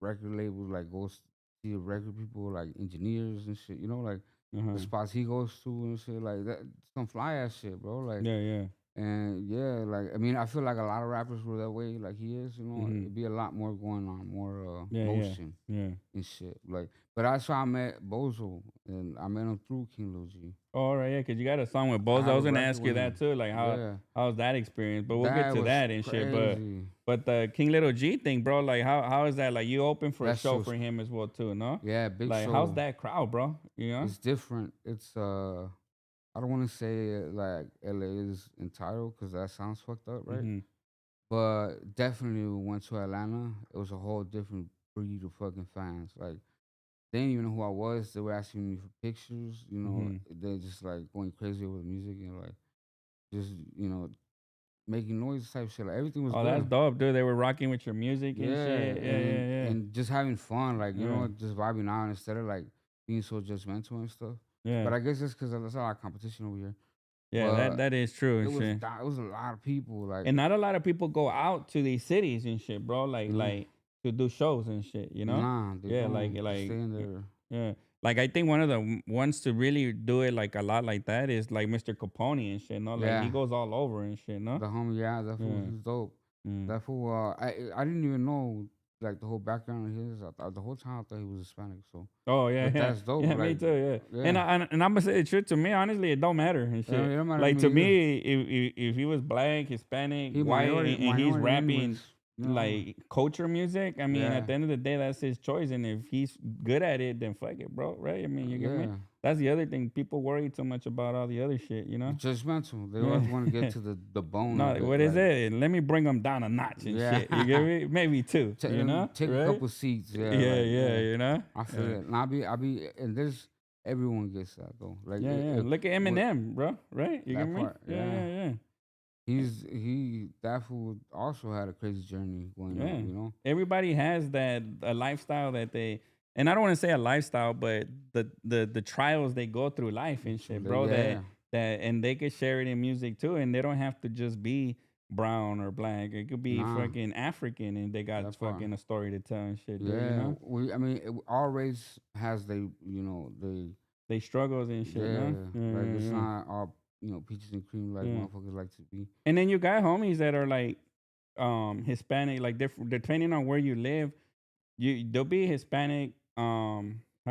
record labels, like goes see record people, like engineers and shit. You know, like
Uh
the
huh.
spots he goes to and shit. Like that, some fly ass shit, bro. Like
Yeah, yeah.
and yeah, like I mean, I feel like a lot of rappers were that way. Like he is, you know,
Mhm.
it'd be a lot more going on, more
Yeah, yeah,
motion
yeah.
and shit. Like, but that's how I met Bozo, and I met him through King Lil G.
Oh, all right, yeah, because you got a song with
I
Bozo. I
have a
was gonna
record
ask you
with
that
him.
too, like
Yeah,
how's that experience? But we'll get
that
to
was
that and shit. But
crazy.
but the King Little G thing, bro, like how is that? Like you open for a
That
show
show's
for him as well too, no?
yeah, big
Like how's
show.
that crowd, bro? You know?
It's different. It's I don't want to say like LA is entitled because that sounds fucked up, right?
Mm-hmm.
But definitely when we went to Atlanta, it was a whole different breed of fucking fans. Like they didn't even know who I was. They were asking me for pictures. You know,
Mm-hmm.
they just like going crazy over the music and like just making noise type shit. Like everything was
Oh, that's
good.
dope, dude. They were rocking with your music and
Yeah,
shit. Yeah, yeah,
and just having fun, like
yeah,
just vibing out instead of like being so judgmental and stuff.
yeah, yeah.
But I guess it's because there's a lot of competition over here.
Yeah, that
But
that is true
it
and
was
shit.
it was a lot of people, like
And not a lot of people go out to these cities and shit, bro. Like
mm,
like to do shows and shit, you know?
nah, they
Yeah,
don't. They stay in there.
yeah. Like I think one of the ones to really do it like a lot like that is like Mr. Capone and shit, no? Like he
Yeah,
goes all over and shit, no?
the homie, yeah, that fool,
Yeah.
he's dope.
Mm.
That fool, I didn't even know like the whole background of his. I thought the whole time I thought he was Hispanic. So,
Oh yeah,
but
yeah.
that's dope.
Yeah, me
Like,
too, yeah. And
yeah,
and I'm gonna say the truth to me, honestly, it don't matter and
it
shit.
don't matter to
Like
me
to
either.
me, if he was black, Hispanic,
He
white, and he's
minority
rapping
anyways. You know,
like culture music, I mean, at
yeah,
the end of the day, that's his choice. And if he's good at it, then fuck it, bro. Right? I mean, you get me?
yeah.
That's the other thing. People worry too much about all the other shit, you know?
Judgmental. They
Yeah.
always want to get to the bone
No,
of it.
what is
Like,
it? Let me bring them down a notch and
yeah,
shit. You get me? Maybe two, you know?
take a
Right?
couple seats. Yeah,
Yeah,
like
yeah,
yeah.
you know?
I feel
Yeah.
it. And and there's everyone gets that though. Like
Yeah, yeah. Look at
what
Eminem, bro. Right? You get
that
me?
part.
Yeah,
Yeah,
yeah,
he that fool also had a crazy journey going
yeah.
up.
Yeah.
You know.
Everybody has that a lifestyle that they, and I don't want to say a lifestyle, but the trials they go through life and
So
shit, bro. That
yeah,
that and they could share it in music too, and they don't have to just be brown or black. It could be
nah,
fucking African, and they got
that part.
fucking a story to tell and shit, dude. You
Yeah,
know,
I mean, our race has they
they struggles and shit,
yeah,
no? Yeah,
like
yeah,
it's
yeah.
not all peaches and cream like
Yeah.
motherfuckers like to be.
And then you got homies that are like Hispanic, like different depending on where you live, they'll be Hispanic, how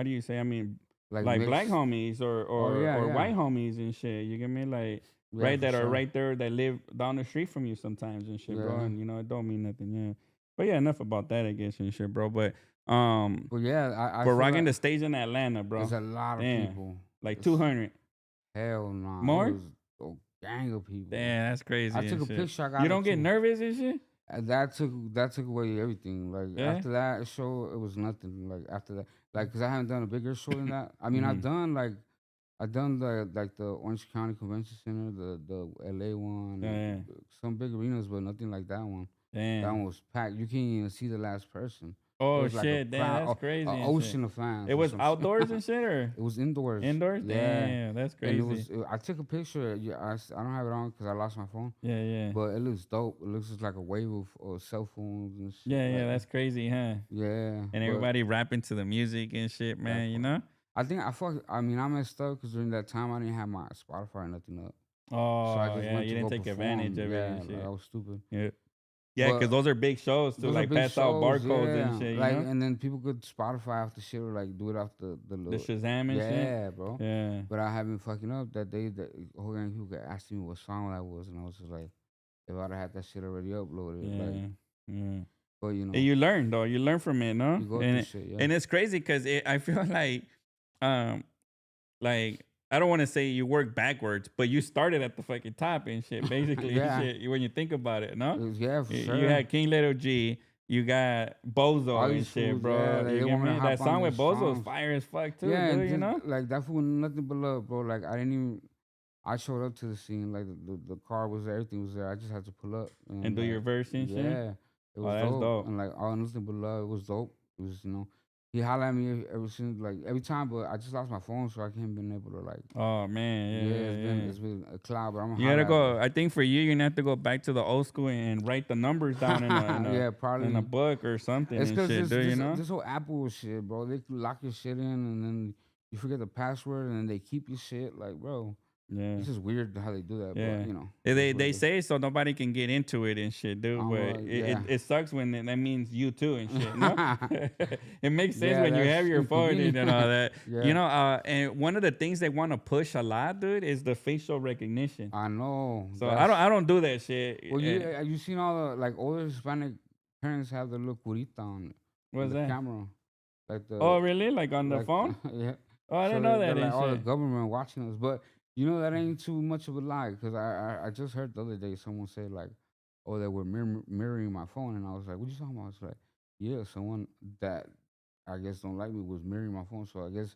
do you say? I mean,
Like
like black
mixed.
homies or
Oh
or
yeah,
or
yeah,
white homies and shit. You get me? Like
yeah,
right
for
that are
sure.
right there that live down the street from you sometimes and shit, bro.
Yeah,
And you know, it don't mean nothing, yeah. But yeah, enough about that, I guess, and shit, bro. But
but yeah, I
for
feel
rocking
like
the stage in Atlanta,
it's
bro.
a lot of
Damn.
people.
Like
It's
200.
hell no, it
More?
was a gang of people.
Damn, that's
I
crazy
took
and
a
shit.
picture. I
You
got it
don't get
too.
nervous and shit?
And that took away everything. Like
Yeah?
after that show, it was nothing. Like after that, like because I haven't done a bigger show than that. I mean, I've
Mhm.
done like I done the like the Orange County Convention Center, the LA one, and
Damn.
some big arenas, but nothing like that one. That one
Damn.
was packed. You can't even see the last person. It
Oh
was like a
shit, damn,
crowd,
that's
a
crazy and shit.
ocean of
It
fans or
was
some shit.
outdoors and shit, or
It was indoors.
indoors?
Yeah,
Damn, that's
and it
crazy.
was. I took a picture. Yeah, I don't have it on because I lost my phone,
Yeah, yeah.
but it looks dope. It looks just like a wave of cell phones and shit.
Yeah, yeah,
Like,
that's crazy, huh?
yeah,
And
but
everybody rapping to the music and shit,
that
man, you
part.
know?
I think I fuck. I mean, I messed up because during that time I didn't have my Spotify or nothing up. So I
Oh,
just
yeah,
went
you
to
didn't
go
take advantage
perform.
of it and
Yeah, like I
shit.
was stupid.
Yeah. Yeah, because
But
those are big shows to
those are
like
big
pass out
shows,
barcodes and
yeah.
shit, you
Like
know?
and then people could Spotify off the shit or like do it off the
The
little
Shazam and shit.
yeah, bro.
Yeah.
But I haven't fucking up that day that whole gang people kept asking me what song that was and I was just like, if I'd have had that shit already uploaded, like
Yeah. Yeah.
but
And you learn though. You learn from it, no?
you go through shit, yeah.
And it's crazy because I feel um, like I don't want to say you work backwards, but you started at the fucking top and shit. Basically, and
Yeah.
shit. When you think about it, no?
Yeah, for sure.
You had King Lil G. You got Bozo
All
and
these
shit,
fools,
bro.
yeah,
You
they
get
want me to
me?
hop
That
on
song
their
with Bozo is
songs.
fire as fuck too,
Yeah,
dude.
and
You know?
like that fool nothing but love, bro. Like I didn't even I showed up to the scene, like the car was there, everything was there. I just had to pull up
And do
like
your verse and shit.
yeah, it
Oh,
was
that's
dope.
dope.
And like all nothing but love, it was dope. It was he hollered at me ever since like every time, but I just lost my phone, so I can't been able to like
Oh man, yeah,
yeah,
yeah, yeah.
it's been a cloud, but I'm gonna
You gotta
holler at
go. I think for you, you're gonna have to go back to the old school and write the numbers down
yeah,
in a
probably.
book or something
It's
and
because
shit, dude. You know?
this whole Apple shit, bro. They lock your shit in, and then you forget the password, and then they keep your shit. Like, bro,
Yeah,
it's just weird how they do that. But
yeah.
it's what
They
it is.
say so nobody can get into it and shit, dude. But
Yeah,
it sucks when that means you too and shit. No, it makes sense
yeah,
when you have
that's
your phone
inconvenient.
and all that. You
Yeah,
know, and one of the things they want to push a lot, dude, is the facial recognition.
I know.
So
That's
I don't do that shit.
well, you seen all the like older Hispanic parents have the little curita on
What's
the
that?
camera, like
Oh,
the
really? Like on the
like
phone?
yeah.
Oh, I
So
didn't know
they're
that
like
and
all the
shit.
government watching us, but that ain't too much of a lie because I just heard the other day someone say like, oh, they were mirroring my phone, and I was like, what you talking about? It's like, yeah, someone that I guess don't like me was mirroring my phone, so I guess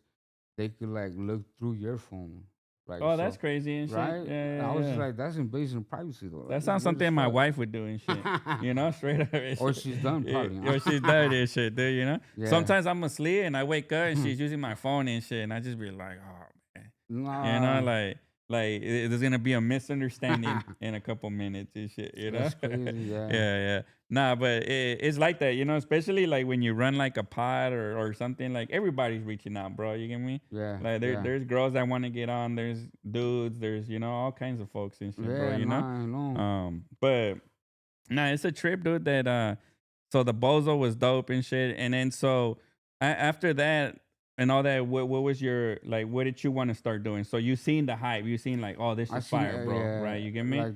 they could like look through your phone, like
Oh, that's
so,
crazy and shit.
right?
Yeah,
And I
yeah,
was just
yeah.
like, that's invasion of privacy though. Like
That
it's
sounds
weird as
something my
fuck.
wife would do and shit. You know, straight up and
Or
shit.
she's done probably.
Or she's done and shit, dude, you know?
Yeah.
Sometimes I'm asleep and I wake up and she's using my phone and shit, and I just be like, oh man. You know,
Nah.
there's gonna be a misunderstanding in a couple minutes and shit, you know?
That's crazy. Yeah.
Yeah, yeah. Nah, but it's like that, you know, especially like when you run like a pod or something, like everybody's reaching out, bro. You get me?
Yeah.
Like
Yeah.
there's girls that want to get on, there's dudes, there's all kinds of folks and shit, bro,
Yeah.
you know?
Nah. I know.
But nah, it's a trip, dude, that so the Bozo was dope and shit. And then so after that and all that, what was your like what did you want to start doing? So you seen the hype, you seen like, oh, this
I
is
seen
fire, bro,
yeah,
right? You get me?
like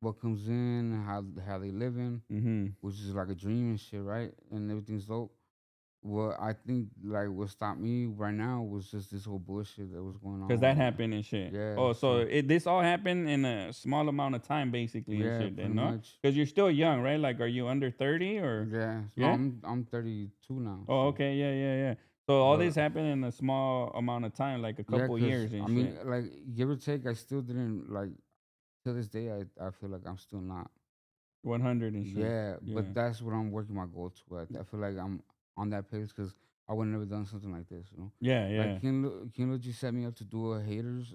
what comes in, how they living,
Mm-hmm.
which is like a dream and shit, right? And everything's dope. What I think like what stopped me right now was just this whole bullshit that was going
Cause that
on.
happened and shit.
Yeah,
Oh, so
so
this all happened in a small amount of time, basically, and
yeah,
shit.
pretty
Then, no?
much.
Cause you're still young, right? Like, are you under 30 or?
Yeah, no,
Yeah.
I'm 32 now.
Oh,
So,
okay, yeah, yeah, yeah. So all
but
this happened in a small amount of time, like a
yeah,
couple
cause
years and
I mean,
shit.
like give or take, I still didn't like to this day. I feel like I'm still not.
100 and shit.
Yeah,
Yeah.
but that's what I'm working my goal to. I feel like I'm on that pace because I would never done something like this.
Yeah,
Like
yeah.
King Lil G set me up to do a haters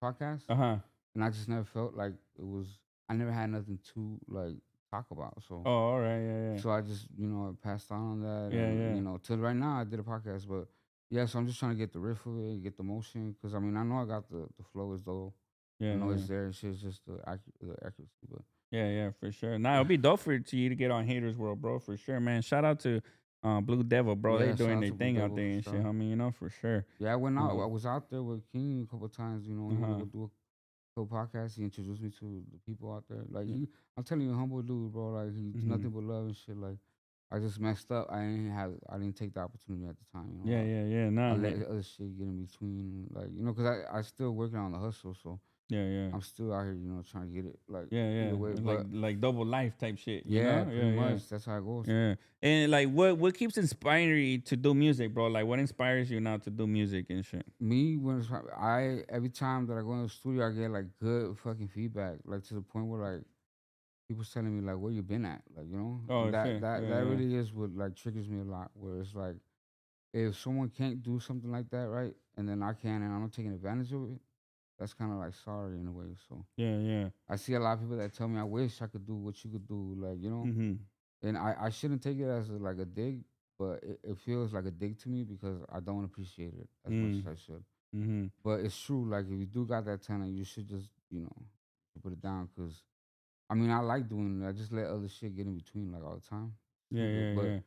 podcast,
Uh huh.
and I just never felt like it was. I never had nothing to like talk about, so
Oh, all right, yeah, yeah.
I just I passed on that,
Yeah,
and
yeah.
till right now I did a podcast, but yeah, so I'm just trying to get the riff of it, get the motion, because I mean I know I got the flow is though, I
Yeah,
know
yeah.
it's there, it's just the accuracy, but
Yeah, yeah, for sure. Nah, it'll be dope for you to get on Haters World, bro, for sure, man. Shout out to Blue Devil, bro. They
yeah, shout
doing
out
their
to Blue
thing out
Devil
there
for
and shit,
sure.
homie, for sure.
Yeah, I went out. I
Um,
was out there with King a couple times. He would
uh-huh.
go do a podcast. He introduced me to the people out there. Like I'm telling you, a humble dude, bro. Like he's
Mm-hmm.
nothing but love and shit. Like I just messed up. I didn't take the opportunity at the time.
Yeah, yeah, yeah.
I
Nah,
let
man.
other shit get in between. Like because I still working on the hustle. So
Yeah, yeah.
I'm still out here, trying to get it like
Yeah, yeah.
either way.
Like
But
double life type shit, you
yeah,
know?
pretty
Yeah, yeah.
much that's how it goes.
Yeah. And like what keeps inspiring you to do music, bro? Like what inspires you now to do music and shit?
Me I every time that I go in the studio, I get like good fucking feedback, like to the point where like people telling me like where you been at, like and
Oh
that
shit.
that
Yeah,
that
yeah.
really is what like triggers me a lot. Where it's like if someone can't do something like that, right, and then I can, and I'm not taking advantage of it, that's kind of like sorry in a way. So
Yeah, yeah.
I see a lot of people that tell me I wish I could do what you could do, like
Mm-hmm.
and I shouldn't take it as like a dig, but it feels like a dig to me because I don't appreciate it as much
Mm.
as I should.
Mm-hmm.
But it's true. Like if you do got that talent, you should just put it down. Cause I mean I like doing it. I just let other shit get in between like all the time.
Yeah,
Stupid,
yeah,
but
yeah.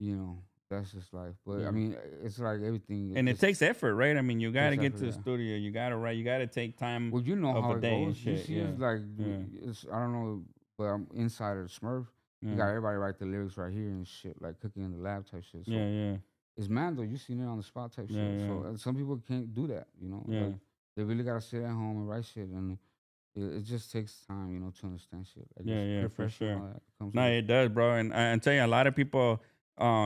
you know that's just life. But I
Yeah.
mean it's like everything. It
And it
just
takes effort, right? I mean, you gotta
takes
get
effort.
to the
Yeah.
studio, you gotta write, you gotta take time
Well, you know
of
how
a
it
day and
goes. You
shit.
see,
Yeah.
it's like
Yeah.
it's I don't know, but I'm inside of Smurf. You
Yeah.
got everybody write the lyrics right here and shit, like cooking in the lab type shit.
Yeah,
So
yeah.
it's man though. You seen it on the spot type
Yeah,
shit.
yeah.
So some people can't do that.
Yeah.
Like they really gotta sit at home and write shit, and it just takes time, to understand shit. I guess
Yeah, yeah,
peer
for
pressure and
sure.
all that comes
No,
with
it does, bro. And I tell you, a lot of people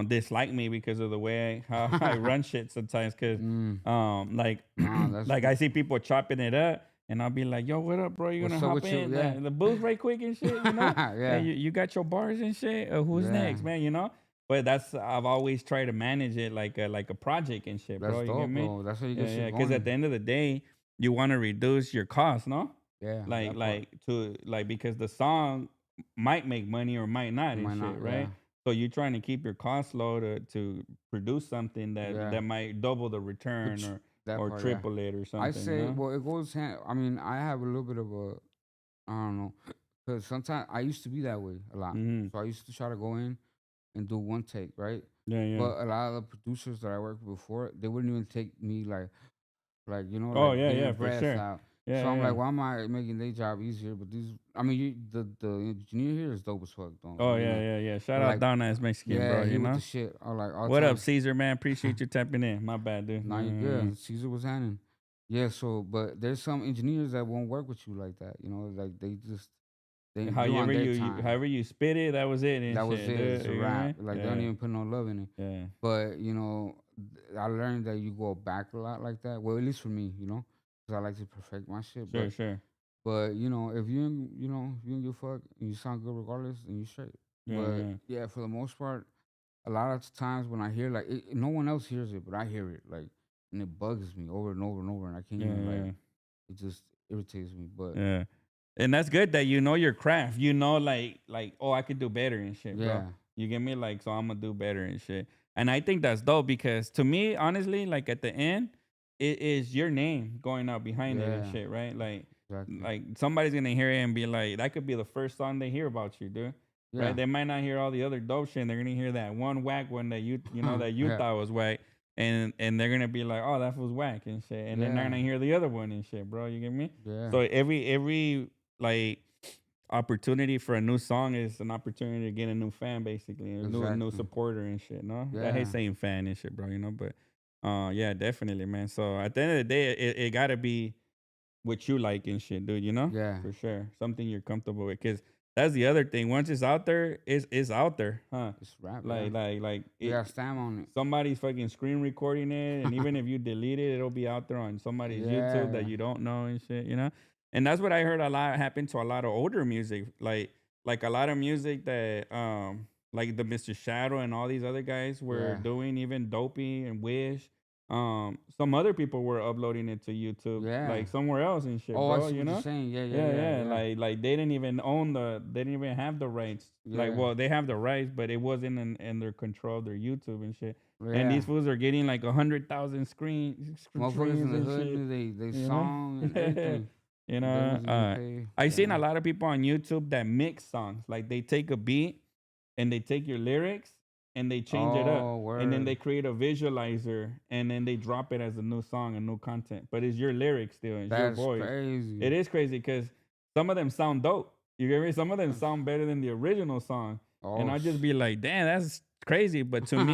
dislike me because of the way how I
it.
run shit sometimes. Cause
mm,
like
nah, that's
like I see people chopping it up, and I'll be like, "Yo, what up, bro? You gonna
what's up
hop
with you?
in
Yeah,
the booth right quick and shit, you know? Hey,
yeah,
you got your bars and shit. Who's
yeah.
next, man? You know?" But I've always tried to manage it like a project and shit,
That's
bro. You get
dope,
me?
bro. That's how you
Yeah,
get
yeah.
shit
Because at the
going.
end of the day, you want to reduce your costs, no?
Yeah,
Like
that part.
like to like because the song might make money or might not and
Might not.
shit,
Yeah,
right? So you're trying to keep your costs low to produce something
yeah.
that might double the return
Which that
or
part, yeah.
triple it or
I
something, you
say,
know?
well, it goes hand. I mean, I have a little bit of a, I don't know, because sometimes I used to be that way a lot.
Mm-hmm.
So I used to try to go in and do one take, right?
Yeah, yeah.
But a lot of the producers that I worked with before, they wouldn't even take me like
Oh
like
yeah,
getting the
yeah, for
breath
sure.
out.
Yeah,
So I'm
yeah.
like, why am I making their job easier? But these, I mean, the engineer here is dope as fuck, though.
Oh yeah, yeah, yeah. Shout out
Like,
Don Ass Mexican, bro.
yeah, he
You
with the
know.
shit. I like all the
What up,
time.
Caesar, man? Appreciate you tapping in. My bad, dude.
Now you good. Caesar was handing. Yeah, so but there's some engineers that won't work with you like that. Like they just
How
you
you
on
ever
their
you
time.
however you spit it, that was it and
That was
shit,
it.
dude.
It's a
You get
wrap.
me?
Like they don't
Yeah,
even put no love in it.
yeah.
But I learned that you go back a lot like that. Well, at least for me, because I like to perfect my shit.
Sure, sure.
But if if you don't give a fuck and you sound good regardless, then you straight.
Yeah,
But
yeah.
yeah, for the most part, a lot of times when I hear like no one else hears it, but I hear it like, and it bugs me over and over and over, and I can't
Yeah,
even like
yeah.
it just irritates me. But
Yeah. And that's good that you know your craft. You know, oh, I could do better and shit, bro.
yeah,
You get me? Like, so I'm gonna do better and shit. And I think that's dope because to me, honestly, like at the end, it is your name going out behind it and
yeah,
shit, right?
exactly.
Like somebody's gonna hear it and be like, that could be the first song they hear about you, dude. Right?
Yeah,
They might not hear all the other dope shit. And they're gonna hear that one whack one that you know that you
yeah,
thought was whack, and they're gonna be like, oh, that was whack and shit. And then they're
yeah,
gonna hear the other one and shit, bro. You get me?
yeah,
So every like opportunity for a new song is an opportunity to get a new fan, basically, a new
exactly.
supporter and shit. No, I hate
Yeah,
saying fan and shit, bro. You know, but yeah, definitely, man. So at the end of the day, it gotta be what you like and shit, dude. You know,
yeah.
for sure, something you're comfortable with, because that's the other thing. Once it's out there, it's out there, huh?
It's rap. Yeah,
Like
you
it.
gotta stand on it.
Somebody's fucking screen recording it, and even if you delete it, it'll be out there on somebody's YouTube that
Yeah,
you don't know and shit, you know. And that's what I heard a lot happen to a lot of older music, like a lot of music that like the Mr. Shadow and all these other guys were
yeah.
doing, even Dopey and Wish. Some other people were uploading it to YouTube,
Yeah.
like somewhere else and shit,
Oh, I
bro.
see
You
what you're
know.
saying. Yeah, yeah,
Yeah,
yeah,
yeah.
yeah,
Like they didn't even have the rights. Like,
yeah,
well, they have the rights, but it wasn't in their control of their YouTube and shit. And
yeah.
these fools are getting like 100,000
Motherfuckers in
streams
the
and
hood
shit.
knew they
You know?
song and everything.
You
And they
know,
wasn't getting paid.
I seen
Yeah.
a lot of people on YouTube that mix songs. Like they take a beat and they take your lyrics and they change it up.
Oh,
And then they
word.
create a visualizer and then they drop it as a new song and new content. But it's your lyrics still, it's your
That's
voice.
crazy.
It is crazy because some of them sound dope. You get me? Some of them sound better than the original song. And
Oh,
I'll just be like, damn, that's crazy. But to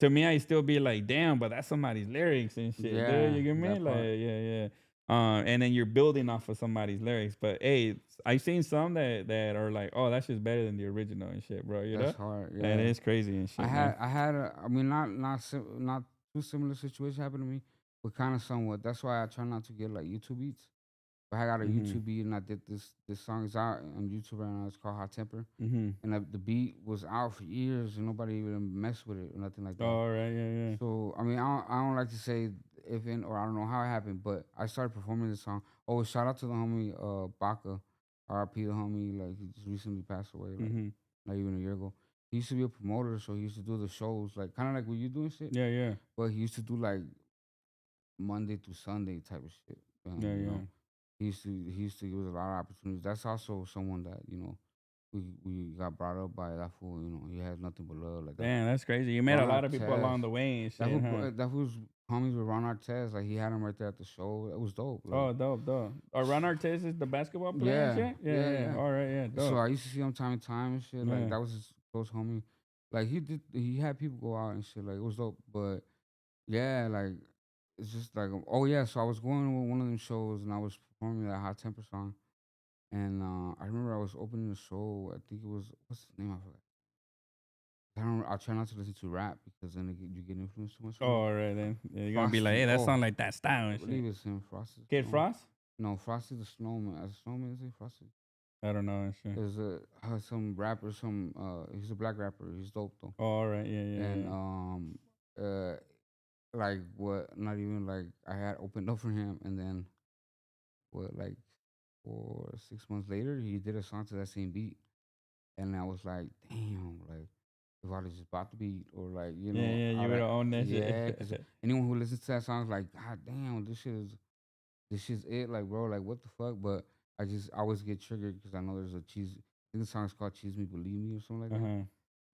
me, I still be like, damn, but that's somebody's lyrics and shit, dude.
yeah,
You get me?
that
Like,
part.
yeah, yeah. And then you're building off of somebody's lyrics. But hey, I've seen some that are like, oh, that's just better than the original and shit, bro. You know,
That's hard.
and
Yeah.
it's crazy and
I
shit, man.
had I had a I mean not too similar situation happened to me, but kind of somewhat. That's why I try not to get like YouTube beats. But I got a
Mm-hmm.
YouTube beat and I did this song is out on YouTube right now. It's called Hot Temper,
Mm-hmm.
and the beat was out for years and nobody even messed with it or nothing like
Oh,
that.
all right, yeah, yeah.
So I mean I don't like to say if in or I don't know how it happened, but I started performing this song. Oh, shout out to the homie Baka, R.I.P. the homie, like he just recently passed away like
Mm-hmm.
not even a year ago. He used to be a promoter, so he used to do the shows like kind of like what you doing shit,
Yeah, yeah,
but he used to do like Monday through Sunday type of shit.
yeah,
You
yeah.
know, he used to give us a lot of opportunities. That's also someone that we got brought up by that fool. You know, he has nothing but love like that.
Damn, that's crazy. You met a
Ron
lot of people
Artest.
along the way and
That
shit,
fool,
huh?
that was homies with Ron Artest. Like he had him right there at the show. It was dope. Like
Oh, dope, dope. Or Ron Artest is the basketball player and
yeah,
shit? Yeah,
yeah,
yeah.
yeah.
All right, yeah,
So
dope.
I used to see him time and time and shit. Like
Yeah.
that was his close homie. Like he had people go out and shit. Like it was dope. But yeah, like it's just like oh yeah. So I was going to one of them shows and I was performing that Hot Temper song. And I remember I was opening the show. I think it was what's his name? I forgot. I don't. I try not to listen to rap because then you get influenced too much
Oh,
from it.
all right, then. Yeah, you're going to be like,
Frosty.
hey, that
Oh,
sound like that style
I
and shit.
believe it's him. Frosty the
Kid
Snowman.
Frost?
No, Frosty the Snowman. As a snowman, is it Frosty?
I don't know and shit.
There's some rapper. He's a black rapper. He's dope though.
Oh, all right, yeah, yeah,
And
yeah.
like what? Not even like I had opened up for him, and then what? Like 4 6 months later, he did a song to that same beat, and I was like, damn, like if I was just about the beat, or like
Yeah, yeah,
I
you would
like
have owned that
yeah, because
shit.
anyone who listens to that song is like, god damn, this shit's it, like bro, like what the fuck? But I always get triggered because I know there's a cheese. I think the song's called "Cheese Me, Believe Me" or something like that.
Uh-huh.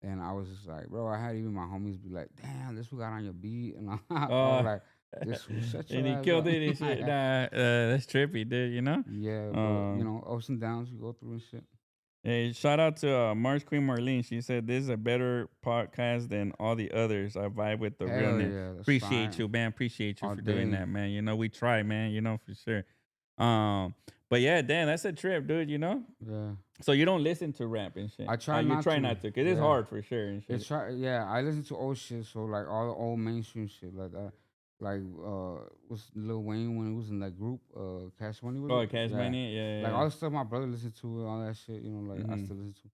And I was just like, bro, I had even my homies be like, damn, this who got on your beat, and I was
Oh,
like, this who shut
and
your
he
ass
killed
up.
it and shit. Nah, that's trippy, dude, you know?
Yeah, but
Um,
ups and downs you go through and shit.
Hey, shout out to March Queen Marlene. She said this is a better podcast than all the others. I vibe with the
Hell
realness.
yeah, that's
Appreciate
fire
you, man. Appreciate you
all
for doing
day.
that, man. You know, we try, man. You know, for sure. But yeah, damn, that's a trip, dude. You know,
Yeah,
so you don't listen to rap and shit.
I try
You
not
try
to.
not to, cause it's
Yeah.
hard for sure and shit.
Yeah, I listen to old shit, so like all the old mainstream shit, like like was Lil Wayne when he was in that group, Cash Money was
Oh,
it?
Cash
Yeah,
Money, yeah,
like
yeah.
all the stuff my brother listened to, all that shit, like I
Mm-hmm.
still listen to.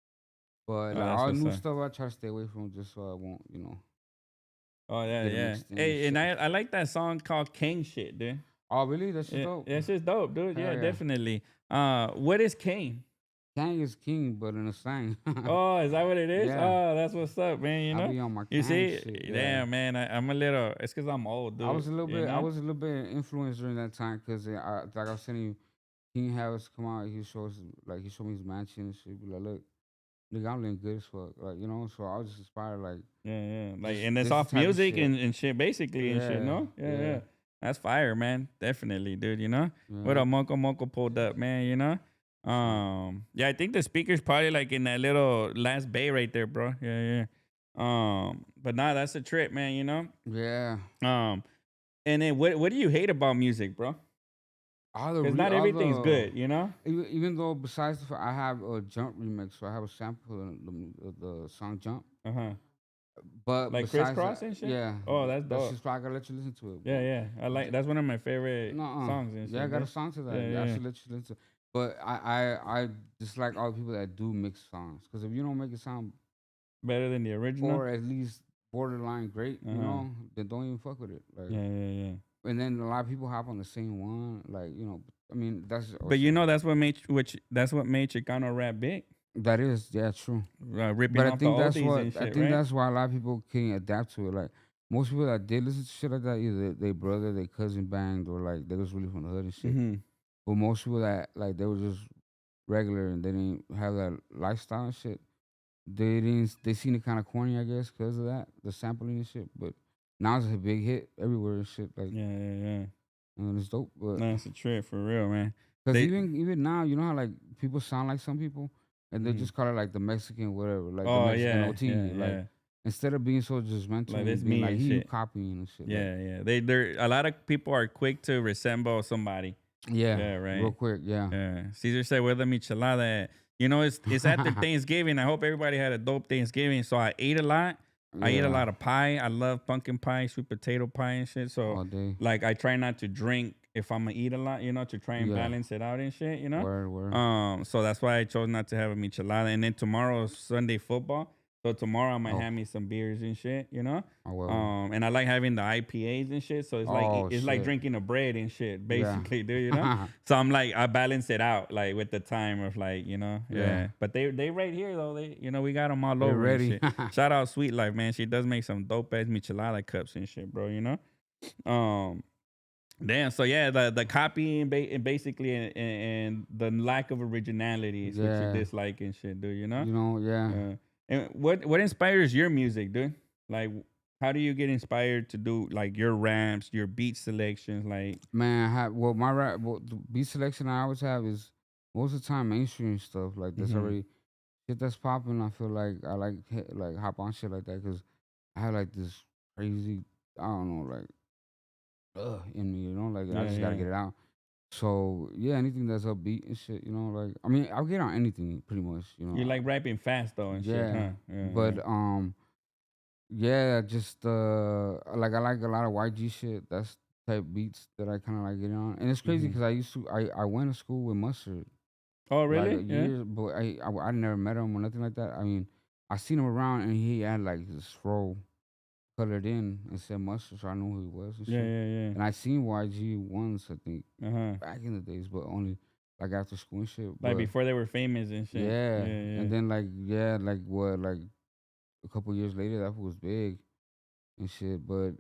But
Oh,
like
that's
all the
what's
new
up.
stuff, I try to stay away from just so I won't,
Oh yeah,
get it
yeah.
mixed in and
Hey, and
shit.
I like that song called King Shit, dude.
Oh, really? That shit
Yeah,
dope.
that's just dope, dude.
Hell
Yeah,
yeah.
definitely. What is King?
Kang is king, but in a slang.
Oh, is that what it is?
Yeah,
Oh, that's what's up, man. You
I
know,
be on my
you
Kang
see,
shit. Yeah.
damn, man. I'm a little. It's cause I'm old,
I
dude.
was a little
You
bit. I
know.
was a little bit influenced during that time because, like I was telling you, King had us come out. He showed me his mansion and shit. Be like, look, nigga, I'm living good as fuck. Like, So I was just inspired. Like,
Yeah, yeah. Like,
just
and it's
this the
off
type of
music
shit.
and shit, basically and shit.
Yeah,
No, yeah,
yeah,
yeah. That's fire, man. Definitely, dude. You know, what
yeah.
a Moko pulled up, man. You know.
Shit.
Yeah, I think the speaker's probably like in that little last bay right there, bro. Yeah, yeah. But nah, that's a trip, man. You know.
Yeah.
Um, and then what do you hate about music, bro? Because not
All
everything's
the
good, you know.
even though besides I have a Jump remix, so I have a sample of the song Jump.
Uh huh.
But
Like
besides
crisscross
that,
and shit.
yeah,
Oh, that's
that's
dope.
just why I gotta let you listen to it.
Yeah,
But
yeah. I like that's one of my favorite
no,
songs and
yeah, I
shit,
got a
dude.
song to
Yeah,
that. Yeah, I
yeah.
should let you listen. But I dislike all the people that do mix songs because if you don't make it sound
Better than the original.
or at least borderline great,
Uh huh.
then don't even fuck with it. Like,
Yeah, yeah, yeah.
and then a lot of people hop on the same one. Like, I mean, that's
But you
also
know that's what made Chicano rap big.
that is yeah true.
Ripping
But
off the oldies and
I
shit,
think
right?
that's why a lot of people can adapt to it. Like most people that did listen to shit like that, either their brother, their cousin banged, or like they was really from the hood and shit.
Mm-hmm.
But most people that like they were just regular and they didn't have that lifestyle and shit. They seen it kind of corny, I guess, because of that, the sampling and shit. But now it's a big hit everywhere and shit. Like,
Yeah, yeah, yeah.
and it's dope. But
No, it's a trip for real, man.
because
They.
even now, you know how like people sound like some people, and they
Mhm.
just call it like the Mexican whatever, like the
Oh
Mexican
yeah,
OT.
yeah,
Like
yeah.
instead of being so judgmental
Like
and
this
being
me
like
and
he you
shit.
copying and shit. Like
Yeah, yeah. They're a lot of people are quick to resemble somebody.
Yeah,
Yeah,
real
right.
quick. Yeah,
Yeah. Caesar said, "Where the michelada at?" You know, it's after Thanksgiving. I hope everybody had a dope Thanksgiving. So I ate a lot. I ate a
yeah,
lot of pie. I love pumpkin pie, sweet potato pie, and shit. So
all day.
like, I try not to drink if I'm gonna eat a lot. You know, to try and
Yeah,
balance it out and shit. You know.
word.
So that's why I chose not to have a michelada. And then tomorrow's Sunday football. So tomorrow I might
Oh,
have me some beers and shit. You know.
oh well.
And I like having the IPAs and shit. So
Oh
it's like
shit.
drinking a bread and shit,
Yeah.
basically, dude. You know. So I'm like, I balance it out like with the time of like,
Yeah.
yeah. But they right here though. They, we got them all
They're
over and
ready.
shit. Shout out Sweet Life, man. She does make some dope ass michelada cups and shit, bro. Um. Damn. So yeah, the copy and basically and the lack of originality is what you
Yeah.
dislike and shit, dude. You know.
Yeah.
And what inspires your music, dude? Like, how do you get inspired to do like your ramps, your beat selections? Like,
Man, my rap, the beat selection I always have is most of the time mainstream stuff. Like that's
mm-hmm.
already shit that's popping. I feel like I like like hop on shit like that because I have like this crazy, I don't know, like in me, like I
Yeah,
just gotta
yeah.
get it out. So yeah, anything that's upbeat and shit, like I mean I'll get on anything pretty much,
You like rapping fast though and shit,
yeah.
huh? Yeah, yeah.
But yeah, just like I like a lot of YG shit. That's type beats that I kind of like getting on, and it's crazy
Mm-hmm.
because I went to school with Mustard
Oh,
like
really?
a
Yeah.
years, but I never met him or nothing like that. I mean, I seen him around and he had like this scroll colored in and said Mustard, so I knew who he was and
Yeah,
shit.
yeah, yeah.
And I seen YG once, I think,
Uh huh.
back in the days, but only like after school and shit.
Like
But
before they were famous and shit.
yeah,
Yeah, yeah.
and then like yeah, like what like a couple years later that was big and shit. But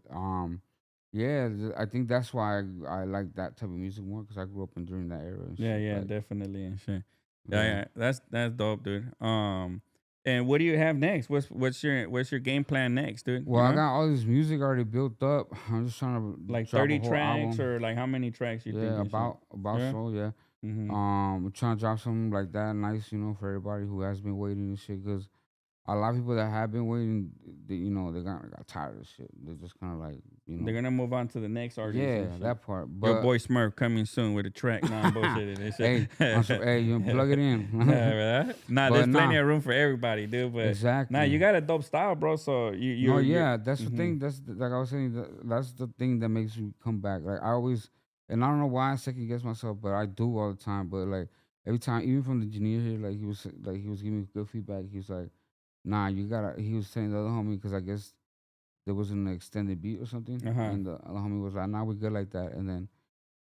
yeah, I think that's why I like that type of music more because I grew up in during that era and
Yeah,
shit.
yeah,
Like
definitely and shit. Yeah,
yeah.
yeah. That's dope, dude. And what do you have next? What's your game plan next, dude?
Well, I got all this music already built up. I'm just trying to
Like
drop a
30
whole
tracks
album.
or like how many tracks you think
Yeah,
and shit?
about
Yeah.
so yeah.
Mm-hmm.
I'm trying to drop something like that, nice, for everybody who has been waiting and shit. Cause a lot of people that have been waiting, they got tired of shit. They're just kind of like,
They're gonna move on to the next artist
yeah,
and shit.
that part.
Yo
But
Boy Smerf coming soon with a track. Nah, I'm bullshitting. They
hey,
said.
hey, you plug it
Nah,
in.
bruh. Nah,
But
there's plenty
nah,
of room for everybody, dude. But nah,
exactly.
you got a dope style, bro. So
No,
you're.
yeah, that's the
Mm-hmm.
thing. Like I was saying. That's the thing that makes you come back. Like I always, and I don't know why I second guess myself, but I do all the time. But like every time, even from the engineer here, like he was giving me good feedback. He was like, "Nah, you gotta." He was saying the other homie because I guess there was an extended beat or something,
Uh huh.
and the other homie was like, "Nah, we good like that." And then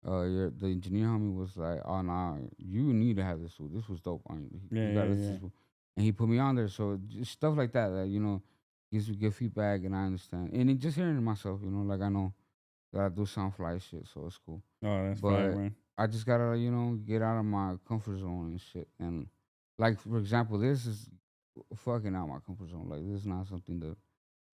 the engineer homie was like, "Oh nah, you need to have this. Fool. This was dope.
Yeah,
You got
yeah,
this."
yeah.
And he put me on there. So just stuff like that, gives me good feedback, and I understand. And just hearing it myself, like I know that I do sound fly as shit, so it's cool.
Oh, that's fire,
But
man.
I just gotta, get out of my comfort zone and shit. And like for example, this is fucking out my comfort zone. Like this is not something that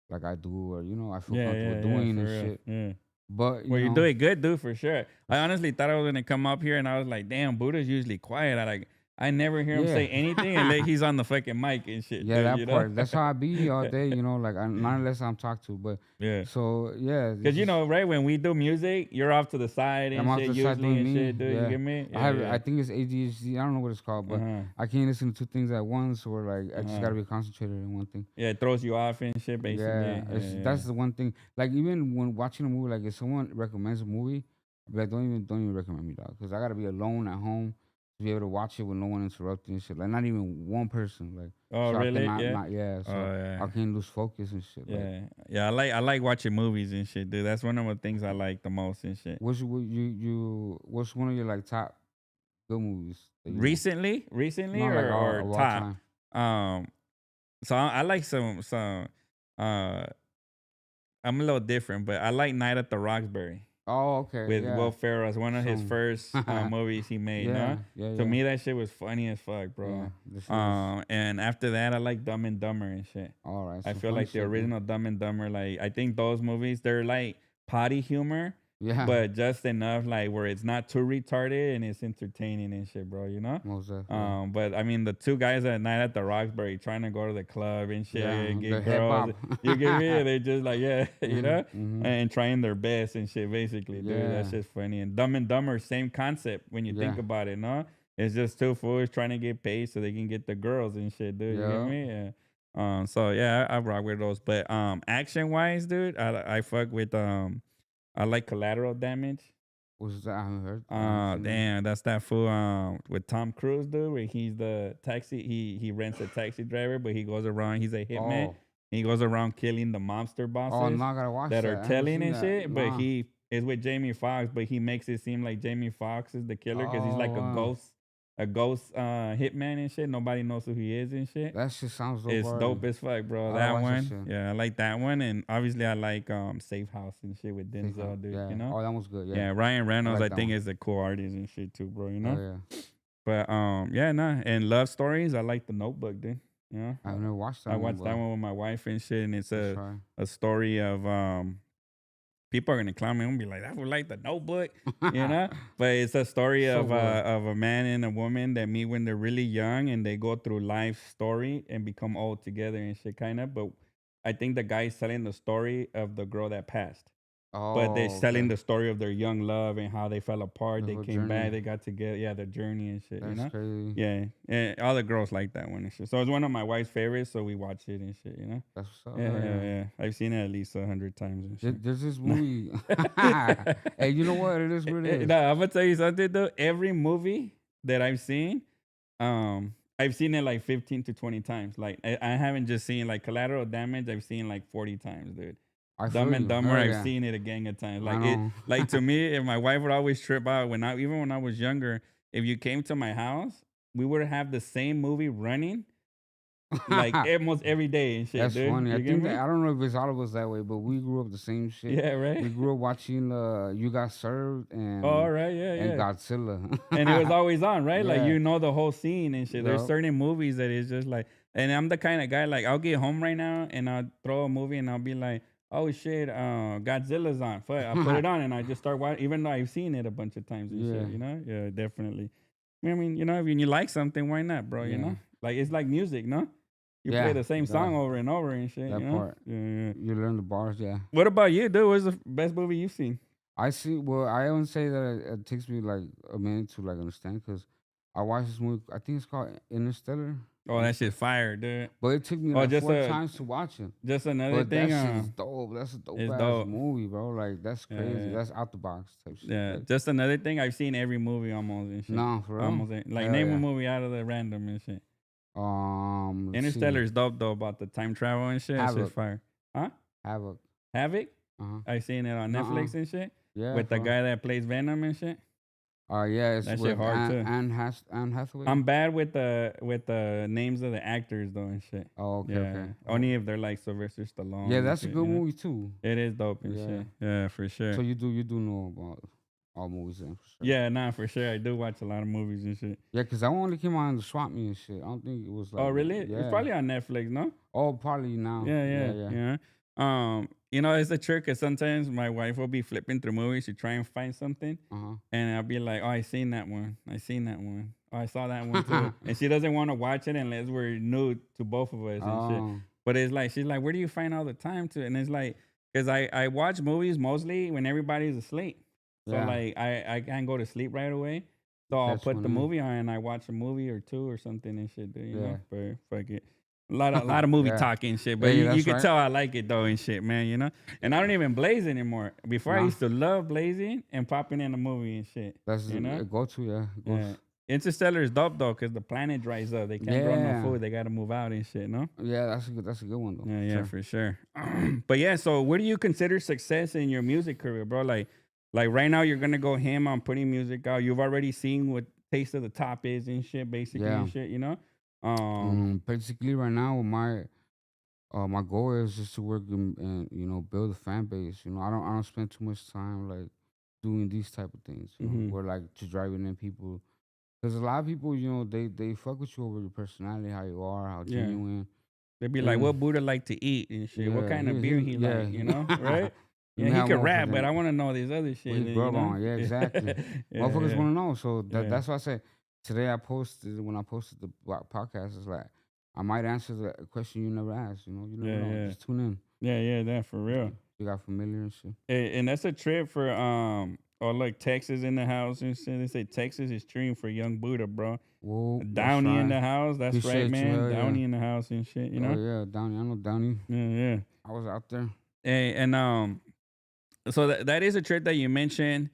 like I do or I feel
Yeah,
comfortable
yeah, yeah,
doing
for
and
real.
shit.
Yeah.
But
Well, you do it good, dude, for sure. I honestly thought I was gonna come up here and I was like, damn, Buddha's usually quiet. I never hear him say anything unless
yeah.
he's on the fucking mic and shit,
Yeah,
dude.
that part. That's how I be all day, like not unless I'm talked to. But
Yeah.
so yeah, it's
Cause
just
right when we do music, you're off to the side
I'm
and
out
shit
the side
usually
doing
and
me.
shit, dude. You
Yeah,
get me?
I
Yeah,
have.
yeah.
I think it's ADHD. I don't know what it's called,
Uh
but
huh.
I can't listen to two things at once, or like I just
Uh huh.
gotta be concentrated in one thing.
Yeah, it throws you off and shit, basically.
Yeah,
Yeah, yeah.
that's the one thing. Like even when watching a movie, like if someone recommends a movie, I'll be like, don't even recommend me, dog, because I gotta be alone at home to be able to watch it with no one interrupting and shit. Like not even one person, like
Oh,
so I
really?
cannot
Yeah.
not yeah,
Oh,
so
yeah.
I can't lose focus and shit. Like,
Yeah, yeah. I like watching movies and shit, dude. That's one of the things I like the most and shit.
what's one of your like top good movies that you know?
Recently,
Not like all
or
of all
top.
time.
Um, so I like some. Uh, I'm a little different, but I like Night at the Roxbury
Oh, okay,
with
yeah.
Will Ferrell. It's one of his
Some,
first movies he made.
yeah,
No,
yeah,
to
yeah,
me that shit was funny as fuck,
yeah.
bro.
This shit was
And after that, I like Dumb and Dumber and shit.
all right.
I
Some
feel
funny
like the
shit, man.
original Dumb and Dumber, like I think those movies, they're like potty humor,
Yeah.
but just enough like where it's not too retarded and it's entertaining and shit, bro. You know.
Most definitely.
But I mean, the two guys at night at the Roxbury trying to go to the club and shit
Yeah.
and
The
get
head
girls.
bob.
You get me? They're just like, yeah, you know,
Mm-hmm.
and trying their best and shit. Basically, dude, that's
Yeah.
just funny. And Dumb and Dumber, same concept when you
Yeah.
think about it, no? It's just two fools trying to get paid so they can get the girls and shit, dude. You get
Yeah.
me? Yeah. So yeah, I rock with those. But action wise, dude, I fuck with I like Collateral Damage.
What's that? I haven't heard. I haven't seen that.
Damn, that's that fool with Tom Cruise, dude, where he's the taxi, he rents a taxi driver, but he goes around, he's a hitman.
Oh.
He goes around killing the monster
Oh,
bosses
no, I gotta watch
that
that.
are
I haven't
telling
seen
and
that.
shit, but
Nah.
he is with Jamie Foxx, but he makes it seem like Jamie Foxx is the killer because he's
Oh,
like
wow.
a ghost hitman and shit. Nobody knows who he is and shit.
That shit sounds dope.
It's
already.
dope as fuck, bro.
I
That
watch that
one.
shit.
Yeah, I like that one. And obviously I like Safe House and shit with
Safe House.
Denzel, dude.
Yeah.
You know?
Oh, that one's good.
Yeah,
Yeah.
Ryan Reynolds,
like
I
that
think,
one.
is a cool artist and shit too, bro. You
Oh,
know?
yeah.
But yeah, nah. And love stories, I like The Notebook, dude. You know?
I've never watched that
I
one.
watched that one with my wife and shit, and it's
Let's try.
a story of people are gonna clown me and be like, "That was like The Notebook," you know. But it's a story
So
of a man and a woman that meet when they're really young and they go through life story and become old together and shit, kind of. But I think the guy's telling the story of the girl that passed. But they're
Oh,
telling
okay.
the story of their young love and how they fell apart.
The
They
whole
came back.
journey.
They got together. Yeah, the journey and shit. You
That's
know.
crazy.
Yeah, and all the girls like that one and shit. So it's one of my wife's favorites. So we watch it and shit. You know.
That's what's up.
Yeah,
Hell
yeah, yeah. I've seen it at least 100 times and shit.
There's this movie. Hey, you know what? It is what it is.
No, I'm gonna tell you something though. Every movie that I've seen it like 15 to 20 times. Like I haven't just seen like Collateral Damage. I've seen like 40 times, dude.
I
Dumb
feel
and
you.
Dumber,
Hell
I've
yeah.
seen it a gang of times.
I
Like it,
know.
like to me, if my wife would always trip out even when I was younger, if you came to my house, we would have the same movie running like almost every day and shit,
That's
dude.
funny.
You
I
get
think
me?
that, I don't know if it's all of us that way, but we grew up the same shit.
Yeah,
We
right.
grew up watching You Got Served and
All right, yeah,
and
yeah.
Godzilla.
And it was always on, right? Like
Yeah.
you know the whole scene and shit. There's
Yup.
certain movies that is just like, and I'm the kind of guy like I'll get home right now and I'll throw a movie and I'll be like, oh shit, Godzilla's on. Fuck, I'll put it on and I just start watching, even though I've seen it a bunch of times and
Yeah.
shit. You know? Yeah, definitely. I mean, you know, if you like something, why not, bro? You
Yeah.
know, like it's like music, no? You play
Yeah,
the same
that-
song over and over and shit.
that
You know?
part.
Yeah, yeah.
You learn the bars, yeah.
What about you, dude? What's the best movie you've seen?
I see. Well, I wouldn't say that it takes me like a minute to like understand because I watched this movie. I think it's called Interstellar.
Oh, that shit's fire, dude.
But it took me
Oh,
like
just
4
a-
times to watch it.
Just another
But
thing.
that shit is dope. That's a dope
it's
ass
dope.
movie, bro. Like that's
Yeah,
crazy.
yeah.
That's out the box type shit.
Yeah,
Like,
just another thing. I've seen every movie almost and shit.
no, for real.
Almost like
Hell
name
yeah.
a movie out of the random and shit.
Let's see.
Interstellar is dope though about the time travel and shit. It's
Havoc.
just fire. Huh?
Havoc.
Havoc?
Uh-huh.
I seen it on Netflix and shit
Yeah.
with the
for-
guy that plays Venom and shit.
Yeah, it's
That shit
with
hard, too.
Anne Hathaway.
I'm bad with the names of the actors though and shit.
Oh, okay,
Yeah,
okay.
only if they're like Sylvester Stallone.
Yeah,
and
that's a
shit,
good
you know?
movie too.
It is dope and
Yeah.
shit. Yeah, for sure.
So you do know about all movies then for sure.
Yeah, nah, for sure. I do watch a lot of movies and shit.
Yeah, because that one only came out in the Swap Me and shit. I don't think it was like.
Oh, really?
Yeah.
It's probably on Netflix, no?
Oh, probably now.
Yeah, yeah. You know, it's a trick because sometimes my wife will be flipping through movies to try and find something,
Uh-huh.
and I'll be like, "Oh, I seen that one. I seen that one. Oh, I saw that one too." And she doesn't want to watch it unless we're new to both of us and shit.
Oh,
But it's like she's like, "Where do you find all the time to?" And it's like, because I watch movies mostly when everybody's asleep. So
Yeah.
like I can't go to sleep right away. So I'll
That's
put the
funny.
movie on and I watch a movie or two or something and shit, dude. You
Yeah.
know, but fuck it. A lot of movie
Yeah.
talk and shit, but
Hey,
you
that's
can
right.
tell I like it though and shit, man. You know, and I don't even blaze anymore. Before I
Nah.
used to love blazing and popping in a movie and shit.
that's
You know?
a go-to. Yeah.
Yeah. Interstellar is dope though, cause the planet dries up. They can't grow no
Yeah.
food. They gotta move out and shit. No.
Yeah, that's a good one though.
Yeah, yeah,
Sure.
for sure. But yeah, so what do you consider success in your music career, bro? Like right now, you're gonna go ham on putting music out. You've already seen what Taste of the Top is and shit, basically
Yeah.
and shit. You know.
Basically, right now, my goal is just to work and build a fan base. I don't spend too much time like doing these type of things.
Mhm.
Where like to driving in people, because a lot of people, they fuck with you over your personality, how you are, how
Yeah.
genuine.
They'd be like,
Yeah.
"What Buddha like to eat and shit? What
Yeah,
kind of
he-
beer
he-
he
yeah.
like? You know, right?"
You
Yeah,
may
he
have
could rap, but
motherfucking
I want to know these other
what
shit.
he grew
You
up
know?
on. Yeah, exactly.
Yeah,
Motherfuckers
yeah,
want to know. So
yeah.
that's why I say today I posted when I posted the podcast. It's like I might answer the question you never asked. You know, you never
Yeah,
know.
yeah,
Just tune in.
yeah, yeah. That for real.
You got familiar and shit.
And that's a trip for or like Texas in the house and shit. They say Texas is cheering for Young Buddha, bro.
Whoa, that's
Downey in
right.
the house. That's right,
Appreciate you.
man.
Hell yeah.
Downey in the house and shit. You
Oh
know.
yeah, Downey. I know Downey.
Yeah, yeah.
I was out there.
And so that is a trip that you mentioned.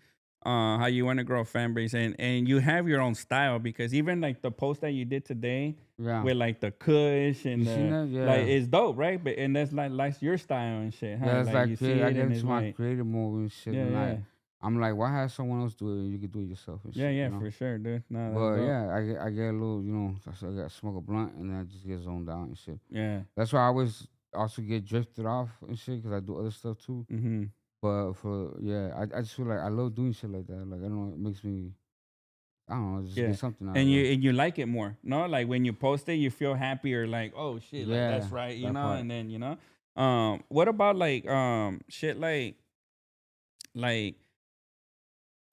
How you want to grow a fan base and you have your own style because even like the post that you did today
Yeah.
with like the Kush and
You seen
the
that? Yeah.
like it's dope, right? But and that's like your style and shit, huh?
Yeah, it's like
you see
creative. I
it
get
and it's
into my
like
creative mode and shit.
yeah,
And
yeah,
I'm like, why have someone else do it? And you can do it yourself and
yeah,
shit.
yeah,
You know?
for sure, dude. No, that's
But
dope.
yeah, I get a little, you know, I got to smoke a blunt and then I just get zoned out and shit.
Yeah.
That's why I always also get drifted off and shit because I do other stuff too.
Mm-hmm.
But I just feel like I love doing shit like that. Like I don't know, it makes me, I don't know, just
Yeah.
get something out
And
of it.
you like it more, no? Like when you post it, you feel happier, like, oh shit, like
Yeah,
that's right, you
that
know?
part.
And then, you know, what about like shit like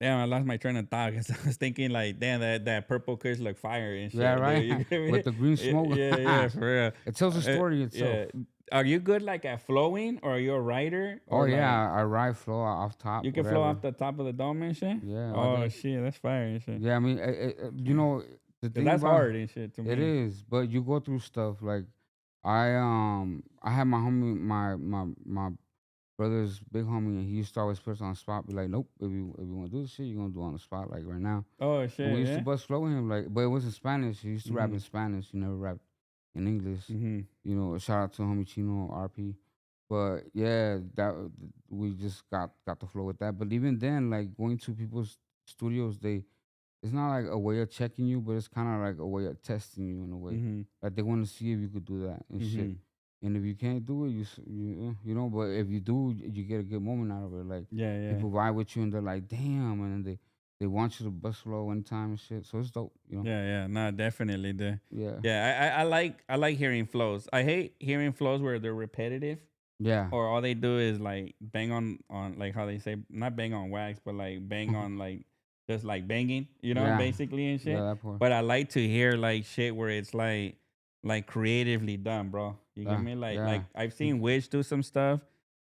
damn, I lost my train of thought because I was thinking like, damn, that purple kush look fire and shit.
Yeah,
Dude.
right.
You get me?
With the green smoke.
Yeah, yeah, for real.
It tells a story itself.
Yeah. Are you good like at flowing or are you a writer?
Oh
Or
yeah,
like,
I ride flow off top.
you can
whatever.
flow off the top of the dome and shit?
Yeah. all
Oh
day.
shit, that's fire and shit.
Yeah, I mean, you know, the
'Cause
thing
that's
about
hard and shit to me.
it is, but you go through stuff like I had my homie, my brother's big homie, and he used to always put us on the spot. Be like, nope, if you want to do this shit, you're gonna do it on the spot, like right now.
Oh
And
shit,
we used
yeah.
to bust flow with him, like, but it was in Spanish. He used to rap
Mhm.
in Spanish. He never rapped in English.
Mm-hmm.
You know, shout out to homie Chino RP. But yeah, that we just got the flow with that. But even then, like going to people's studios, it's not like a way of checking you, but it's kind of like a way of testing you in a way.
Mm-hmm.
Like they want to see if you could do that and shit.
Mm-hmm.
And if you can't do it, you know. But if you do, you get a good moment out of it. Like
Yeah, yeah.
people vibe with you and they're like, damn, and then they want you to bust flow anytime and shit. So it's dope, you know.
Yeah, yeah, no, definitely.
Yeah,
Yeah, I like hearing flows. I hate hearing flows where they're repetitive
yeah,
or all they do is like bang on like how they say not bang on wax, but like bang on like just like banging, you know,
yeah,
basically and shit.
yeah. That part.
But I like to hear like shit where it's like creatively done, bro. You get
Yeah,
me? Like
yeah.
I've seen Wish do some stuff,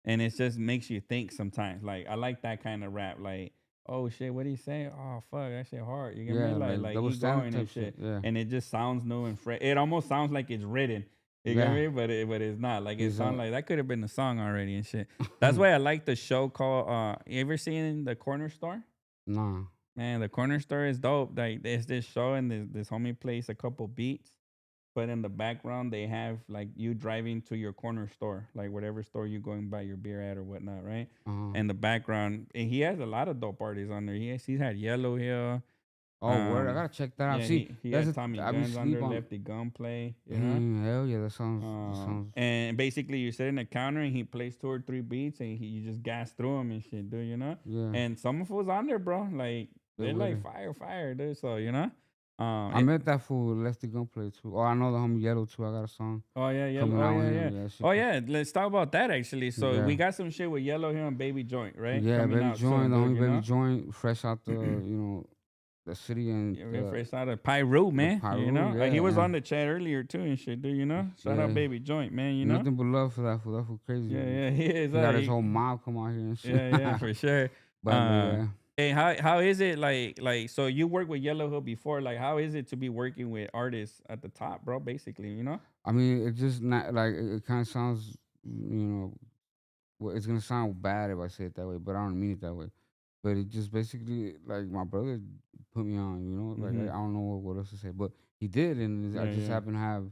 and it just makes you think sometimes. Like I like that kind of rap. Like oh shit, what do you say? Oh fuck, that shit hard. You get
Yeah,
me?
like
Like
double
he
standard
going
type
and shit,
Yeah,
and it just sounds new and fresh. It almost sounds like it's written. You get
yeah.
me? But it's not. Like it sounds
Exact-
like that could have been a song already and shit. That's why I like the show called. You ever seen the Corner Store?
Nah.
Man, the Corner Store is dope. Like there's this show and this homie plays a couple beats, but in the background they have like you driving to your corner store, like whatever store you going buy your beer at or whatnot, right?
Uh-huh.
And the background, and he has a lot of dope artists on there. He's had Yellow Hill.
Oh, word! I gotta check that out.
Yeah,
See,
he
that's
had Tommy
I be
Guns on
sleep
there,
on.
Lefty Gunplay, you know.
Hell yeah, that sounds.
And basically you sit in the counter and he plays 2 or 3 beats and you just gas through them and shit, dude, you know.
Yeah.
And some of us on there, bro, like they're like
really.
fire, dude. So you know.
I met that fool Lefty Gunplay too. Oh, I know the homie Yellow too. I got a song.
Oh yeah, yeah.
Coming
Oh
out
yeah,
with
yeah.
him. Yeah, shit
Oh yeah. Let's talk about that actually. So
Yeah.
we got some shit with Yellow Hill and Baby Joint, right?
Yeah,
Coming
Baby
out
Joint,
soon,
the
dude,
homie
you
Baby
know?
Joint, fresh out the the city and
Yeah, we're fresh out of Pyro, man.
Pyro,
you know, he was
yeah.
on the chat earlier too and shit, dude. You know, shout out
Yeah.
Baby Joint, man. You know,
Nothing but love for that fool. That fool crazy.
yeah, yeah, he is.
He got his
he-
whole mob come out here and shit.
yeah, yeah, for sure.
But yeah.
Hey, how is it like? So you worked with Yellow Hill before? Like, how is it to be working with artists at the top, bro? Basically, you know.
I mean, it just not like it kind of sounds, you know, well, it's gonna sound bad if I say it that way, but I don't mean it that way. But it just basically like my brother put me on, you know, like
Mhm.
I don't know what else to say, but he did, and I
Yeah,
just
yeah.
happened to have,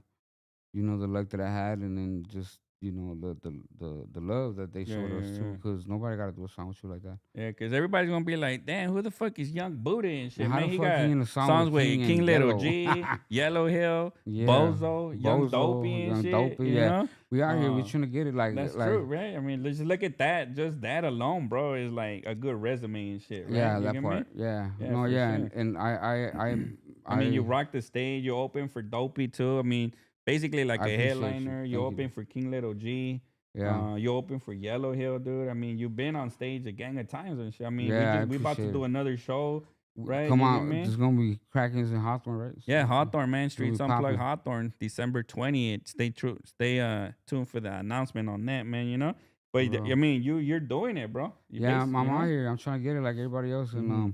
you know, the luck that I had, and then just you know the love that they
Yeah,
showed us
yeah,
too,
yeah.
because nobody got to do a song with you like that.
Yeah, because everybody's gonna be like, damn, who the fuck is Young Buddha and shit,
And how
man?
the
He
fuck
got
he in a song
songs
with
with
King
King
and
Lil
Yellow?
G, Yellow Hill,
Yeah,
Bozo, Young Dopey and
Young
shit.
Dopey,
You
yeah.
know?
We out here, we
Uh,
trying to get it like
That's
like
true, right? I mean, let's just look at that. Just that alone, bro, is like a good resume and shit, right?
yeah,
You
that
get me?
part, yeah,
Yeah,
no,
for
yeah,
sure.
and
I mean, you rock the stage. You open for Dopey too. I mean, basically like
I
a
appreciate you.
headliner. You
Thank you.
open for King Little G.
Yeah.
You open for Yellow Hill, dude. I mean, you've been on stage a gang of times and shit. I mean,
Yeah, I
we about to
appreciate
do
it.
another show, right?
Come
You get
on,
me?
there's gonna be crackings in Hawthorne, right?
Yeah,
So
Hawthorne, man.
it's gonna be
Streets Unplugged
popping.
Hawthorne, December 20th. Stay true. Stay tuned for the announcement on that, man. You know. But
For
I
real.
mean, you're doing it, bro. You
Yeah, I'm
you
out
know.
here. I'm trying to get it like everybody else, and
Mm-hmm.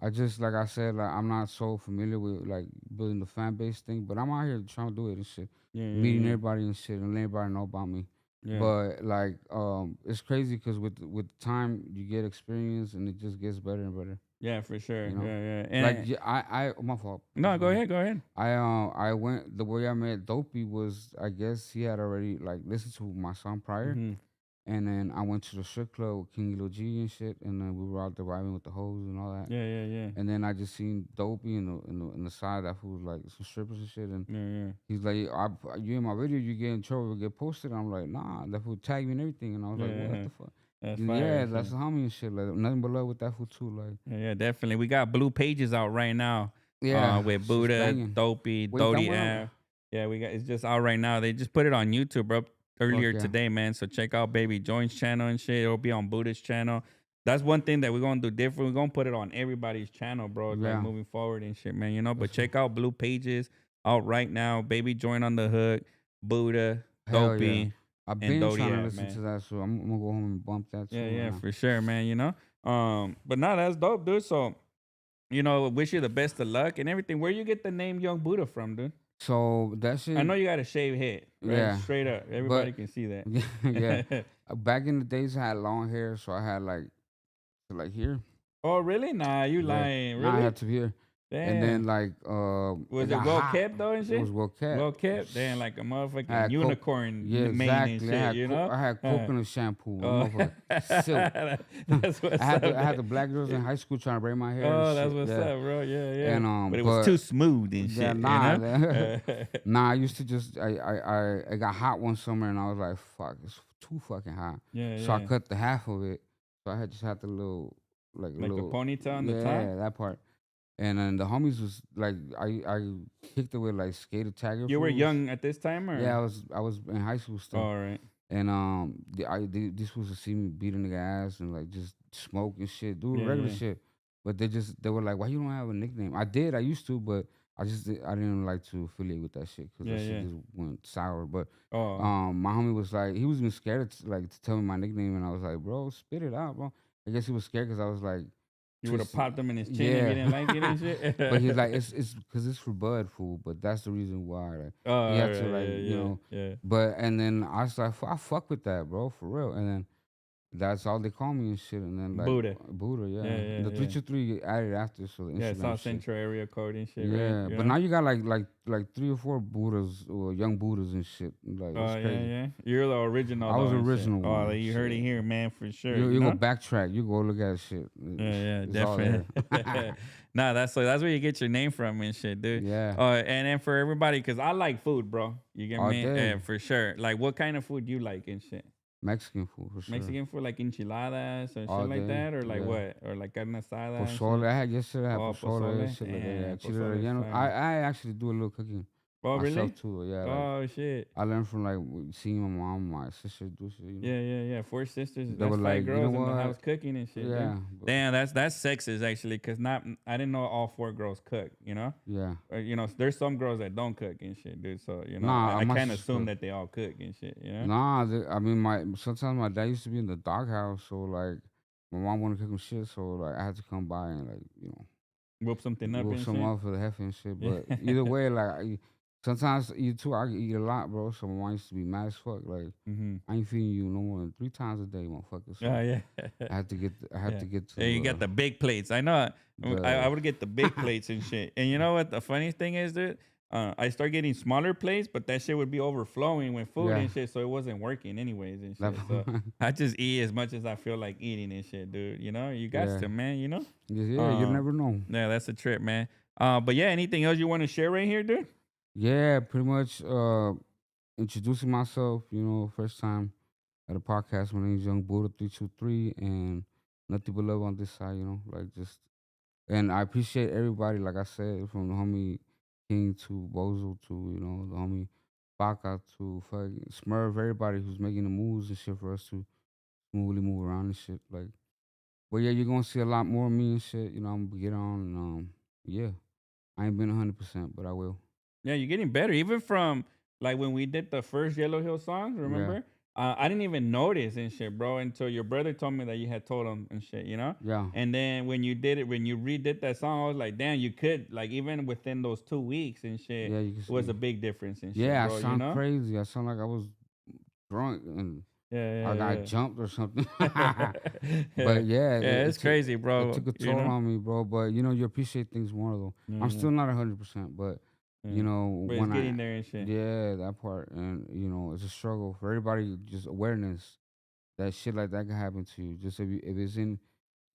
I just like I said, like I'm not so familiar with like building the fan base thing, but I'm out here trying to do it and shit,
Yeah, yeah,
meeting
yeah,
everybody and shit, and letting everybody know about me.
yeah.
But like, it's crazy because with time you get experience, and it just gets better and better.
Yeah, for sure.
You know,
Yeah, yeah.
like
And
yeah, my fault.
no, go ahead, go ahead.
I went the way I met Dopey was I guess he had already like listened to my song prior,
Mm-hmm.
and then I went to the strip club with King Lil G and shit, and then we were out there vibing with the hoes and all that.
Yeah, yeah, yeah,
And then I just seen Dopey in the side that was like some strippers and shit, and
yeah, yeah.
he's like, "You in my video? You get in trouble? Get posted?" I'm like, "Nah, that fool tagged me and everything," and I was
Yeah,
like, "What
yeah.
the fuck?"
That's fire
Yeah,
and
that's
shit.
the homie and shit. Like nothing but love with that fool too. Like
Yeah, yeah, definitely. We got blue pages out right now.
yeah,
With
it's just
Buddha,
banging.
Dopey,
Wait, that
Dodie
one up?
F. Yeah, we got it's just out right now. They just put it on YouTube, bro,
Fuck
earlier
yeah,
today, man. So check out Baby Join's channel and shit. It'll be on Buddha's channel. That's one thing that we're gonna do different. We're gonna put it on everybody's channel, bro. Like
yeah.
moving forward and shit, man. You know, but
That's
check out Blue Pages out right now. Baby Join on the hook, Buddha,
hell yeah.
Dopey,
I've
and
been
Dodie
trying to
F,
listen
man.
to that, so I'm gonna go home and bump that
Yeah,
too right
yeah,
now.
for sure, man. You know. But no, that's dope, dude. So wish you the best of luck and everything. Where you get the name Young Buddha from, dude?
So that
I
shit,
know you got a shaved head, right?
yeah.
Straight up.
But
Everybody can see that.
yeah, back in the days I had long hair, so I had like here,
Oh, really? Nah, you
yeah.
lying.
Now I
Really?
had to here, and then
Damn.
like it
Was it
got
well
hot.
kept though and
It was
shit?
well kept.
Well kept? Damn, like a
I
motherfucking
had coke.
unicorn
Yeah,
mane and
exactly.
shit, you know?
I had
Uh,
coconut shampoo. The
oh,
motherfucker silk.
that's what's up.
I had the black girls in high school trying to braid my hair and
Oh, that's
shit.
what's
Yeah,
up, bro. Yeah, yeah.
and
But it was
but
too smooth and
yeah,
shit, you know?
nah. I used to just I got hot one summer and I was like, fuck, it's too fucking hot.
Yeah,
So I
yeah.
cut the half of it. So I had just had the little like a
Like the
little
ponytail on the top?
yeah that part. And then the homies was like I kicked it with like skater tagger
You were
fools.
young at this time, or?
Yeah, I was in high school still.
All right.
And this was to see me beat a nigga ass and like just smoke and shit, do
Yeah,
regular
yeah.
shit. But they were like, why you don't have a nickname? I used to, but I didn't like to affiliate with that shit because
Yeah,
that shit
yeah.
just went sour. But
Oh,
my homie was like, he was even scared to tell me my nickname, and I was like, bro, spit it out, bro. I guess he was scared because I was like,
you would have
twisted.
popped him in his chin if you
Yeah.
didn't like it and
But he's
shit.
like, it's because it's for Bud fool, but that's the reason why. Like,
Oh,
he
all
had
right.
to like,
Yeah,
you
yeah,
know.
yeah.
But and then I was like, I fuck with that, bro, for real. And then that's all they call me and shit. And then like
Buddha.
Buddha, yeah.
Yeah, yeah,
The
yeah.
323 added after, so the
Yeah,
Instagram
South
shit.
Central area code and shit, right?
Yeah,
You
but
know?
now you got like 3 or 4 Buddhas or young Buddhas and shit. Like it's
Oh, yeah,
crazy.
yeah. You're the original.
I was
though,
the
and shit.
original
Oh,
one.
you heard it
Shit.
here, man, for sure.
You
know?
go backtrack. You go look at shit.
Yeah, yeah,
It's all there.
definitely. Nah, that's where you get your name from and shit, dude.
Yeah.
And then for everybody, cause I like food, bro. You get
All
me?
day.
Yeah, for sure. Like, what kind of food you like and shit?
Mexican food for sure.
Mexican food, like enchiladas or
All
shit like
day,
that, or like
yeah.
what, or like carne asada. and
Pozole.
shit?
I had yesterday. I had
Oh,
pozole and
pozole?
shit like that. Yeah,
Damn,
chile
pozole is
relleno.
fire.
I actually do a little cooking
Oh, really?
myself too. Yeah, like
Oh shit.
I learned from like seeing my mom, my sister do shit. You know?
Yeah, yeah, yeah. 4 sisters.
They
That's
were
5
like, you
girls
know
in the
what?
house cooking and shit,
Yeah,
dude. Damn, that's sexist actually, cause not I didn't know all 4 girls cook. You know,
yeah.
there's some girls that don't cook and shit, dude. So
Nah,
I
my
can't
sister
assume
cook.
that they all cook and shit. You know.
Nah, I mean, sometimes my dad used to be in the doghouse, so like my mom wanted to cook him shit, so like I had to come by and like
Whip something up
whoop
and
some
shit.
up for the heifer and shit.
Yeah.
But either way, like sometimes you too, I eat a lot, bro. So my mom used to be mad as fuck. Like
Mm-hmm.
I ain't feeding you no more than 3 times a day, motherfucker. So
Oh yeah.
I had
Yeah.
to get
Yeah, you
to
got the big plates. I know. I
the
would get the big plates and shit. And you know what the funny thing is, dude? I start getting smaller plates, but that shit would be overflowing with food
Yeah.
and shit, so it wasn't working anyways and
that,
shit. So I just eat as much as I feel like eating and shit, dude. You know, you got
yeah.
to, man. You know.
Yeah, you never know.
Yeah, that's a trip, man. But yeah, anything else you want to share right here, dude?
Yeah, pretty much introducing myself, first time at a podcast. My name is YungBuddha323 and nothing but love on this side, like just and I appreciate everybody, like I said, from the homie King to Bozo to, the homie Baca to fucking Smurf, everybody who's making the moves and shit for us to smoothly move around and shit. Like, but yeah, you're gonna see a lot more of me and shit. You know, I'm gonna get on and yeah. I ain't been 100%, but I will.
Yeah, you're getting better. Even from like when we did the first Yellow Hill songs,
Yeah,
remember? I didn't even notice and shit, bro, until your brother told me that you had told him and shit, you know?
yeah,
And then when you did it, when you redid that song, I was like, damn, you could, like, even within those 2 weeks and shit,
yeah. You can
it was
see.
a big difference and shit,
Yeah, I
bro, you
sound
know?
crazy. I sound like I was drunk and I got
Yeah,
jumped or something.
yeah, yeah.
But yeah,
Yeah, it's crazy,
it
bro,
took a
you
toll
know?
on me, bro. But you know, you appreciate things more though. I'm
Yeah,
still not 100%, but you
yeah.
know,
But it's
when
getting there and shit.
yeah, that part, and you know, it's a struggle for everybody. Just awareness that shit like that can happen to you. Just if it's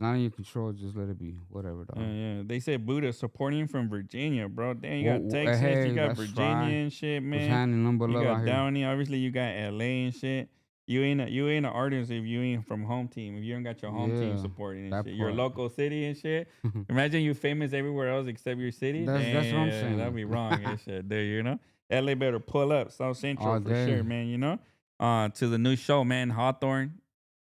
not in your control, just let it be. Whatever,
Yeah,
dog.
yeah. They said Buddha supporting from Virginia, bro. Damn, you got
Well,
Texas, you
hey,
got
that's right.
Virginia and shit,
Was
man.
handing number
You
love out
got
here.
Downey. Obviously, you got LA and shit. You ain't an artist if you ain't from home team. If you ain't got your home team
Yeah,
supporting and
that
shit. Your
part.
local city and shit. Imagine you famous everywhere else except your city.
That's what I'm
Damn, that'd
saying.
be wrong and shit, dude. You know, LA better pull up South Central
All
for sure,
day.
man. You know, to the new show, man. Hawthorne,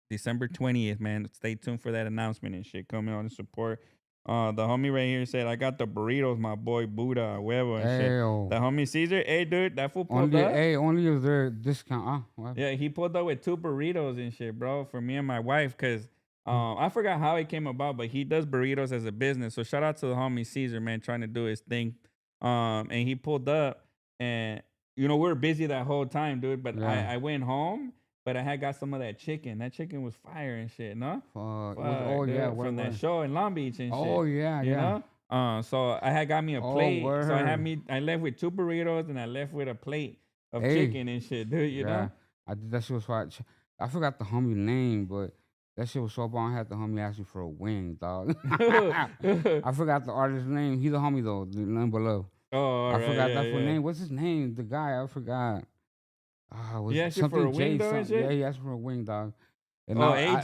December 20th, man. Stay tuned for that announcement and shit coming on to support. The homie right here said, I got the burritos, my boy Buddha, huevo and shit.
Hey,
The homie Caesar, hey dude, that fool pulled
only
up.
only if they're discount. What?
Yeah, he pulled up with 2 burritos and shit, bro, for me and my wife, cause I forgot how it came about, but he does burritos as a business. So shout out to the homie Caesar, man, trying to do his thing. And he pulled up, and you know we were busy that whole time, dude. But
Yeah.
I went home, but I had got some of that chicken. That chicken was fire and shit, no?
Was oh
Fuck,
yeah,
dude,
where
from that
where?
show in Long Beach and
Oh
shit,
yeah,
you
yeah.
know. So I had got me a
Oh
plate. So
word.
I left with 2 burritos and I left with a plate of
Hey,
chicken and shit, dude. You
yeah.
know.
I did that shit was fire. I forgot the homie name, but that shit was so bomb. I had the homie ask me for a wing, dog. I forgot the artist's name. He's a homie though. None but love.
Oh, all
I
right,
forgot
yeah,
that for
yeah.
name. What's his name? The guy I forgot.
He
Was
asked you for a
something
wing
J?
though and
Some yeah.
shit.
He asked for a wing, dog. And
Oh,
now
AJ,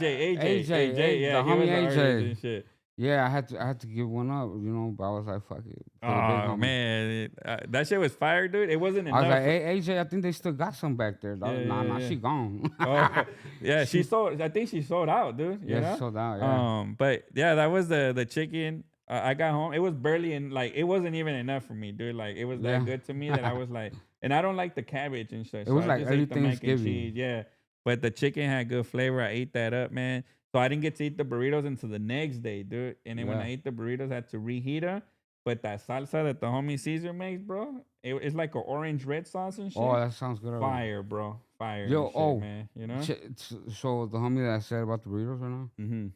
The
yeah, he
homie
was an artist
AJ.
and shit.
Yeah, I had to give one up, you know. But I was like, fuck it, for the big
Oh
homie.
man, that shit was fire, dude. It wasn't
I was
enough
like,
for.
hey AJ, I think they still got some back there,
Yeah,
dog. Nah,
yeah,
nah,
yeah.
she gone.
Oh, yeah, she
she
sold. I think she sold out, dude. You
yeah, she
know.
sold out. Yeah,
But yeah, that was the chicken. I got home. It was barely in like it wasn't even enough for me, dude. Like it was that
yeah.
good to me that I was like, and I don't like the cabbage and shit,
It
so
was
I
like
just
early
ate the mac and
Thanksgiving.
cheese. Yeah, but the chicken had good flavor. I ate that up, man. So I didn't get to eat the burritos until the next day, dude. And then when
Yeah.
I ate the burritos, I had to reheat them. But that salsa that the homie Caesar makes, bro, it's like an orange red sauce and
Oh,
shit.
that sounds good already.
Fire, bro. Fire and
Yo,
shit, man. You know?
so the homie that I said about the burritos right now,
Mm-hmm.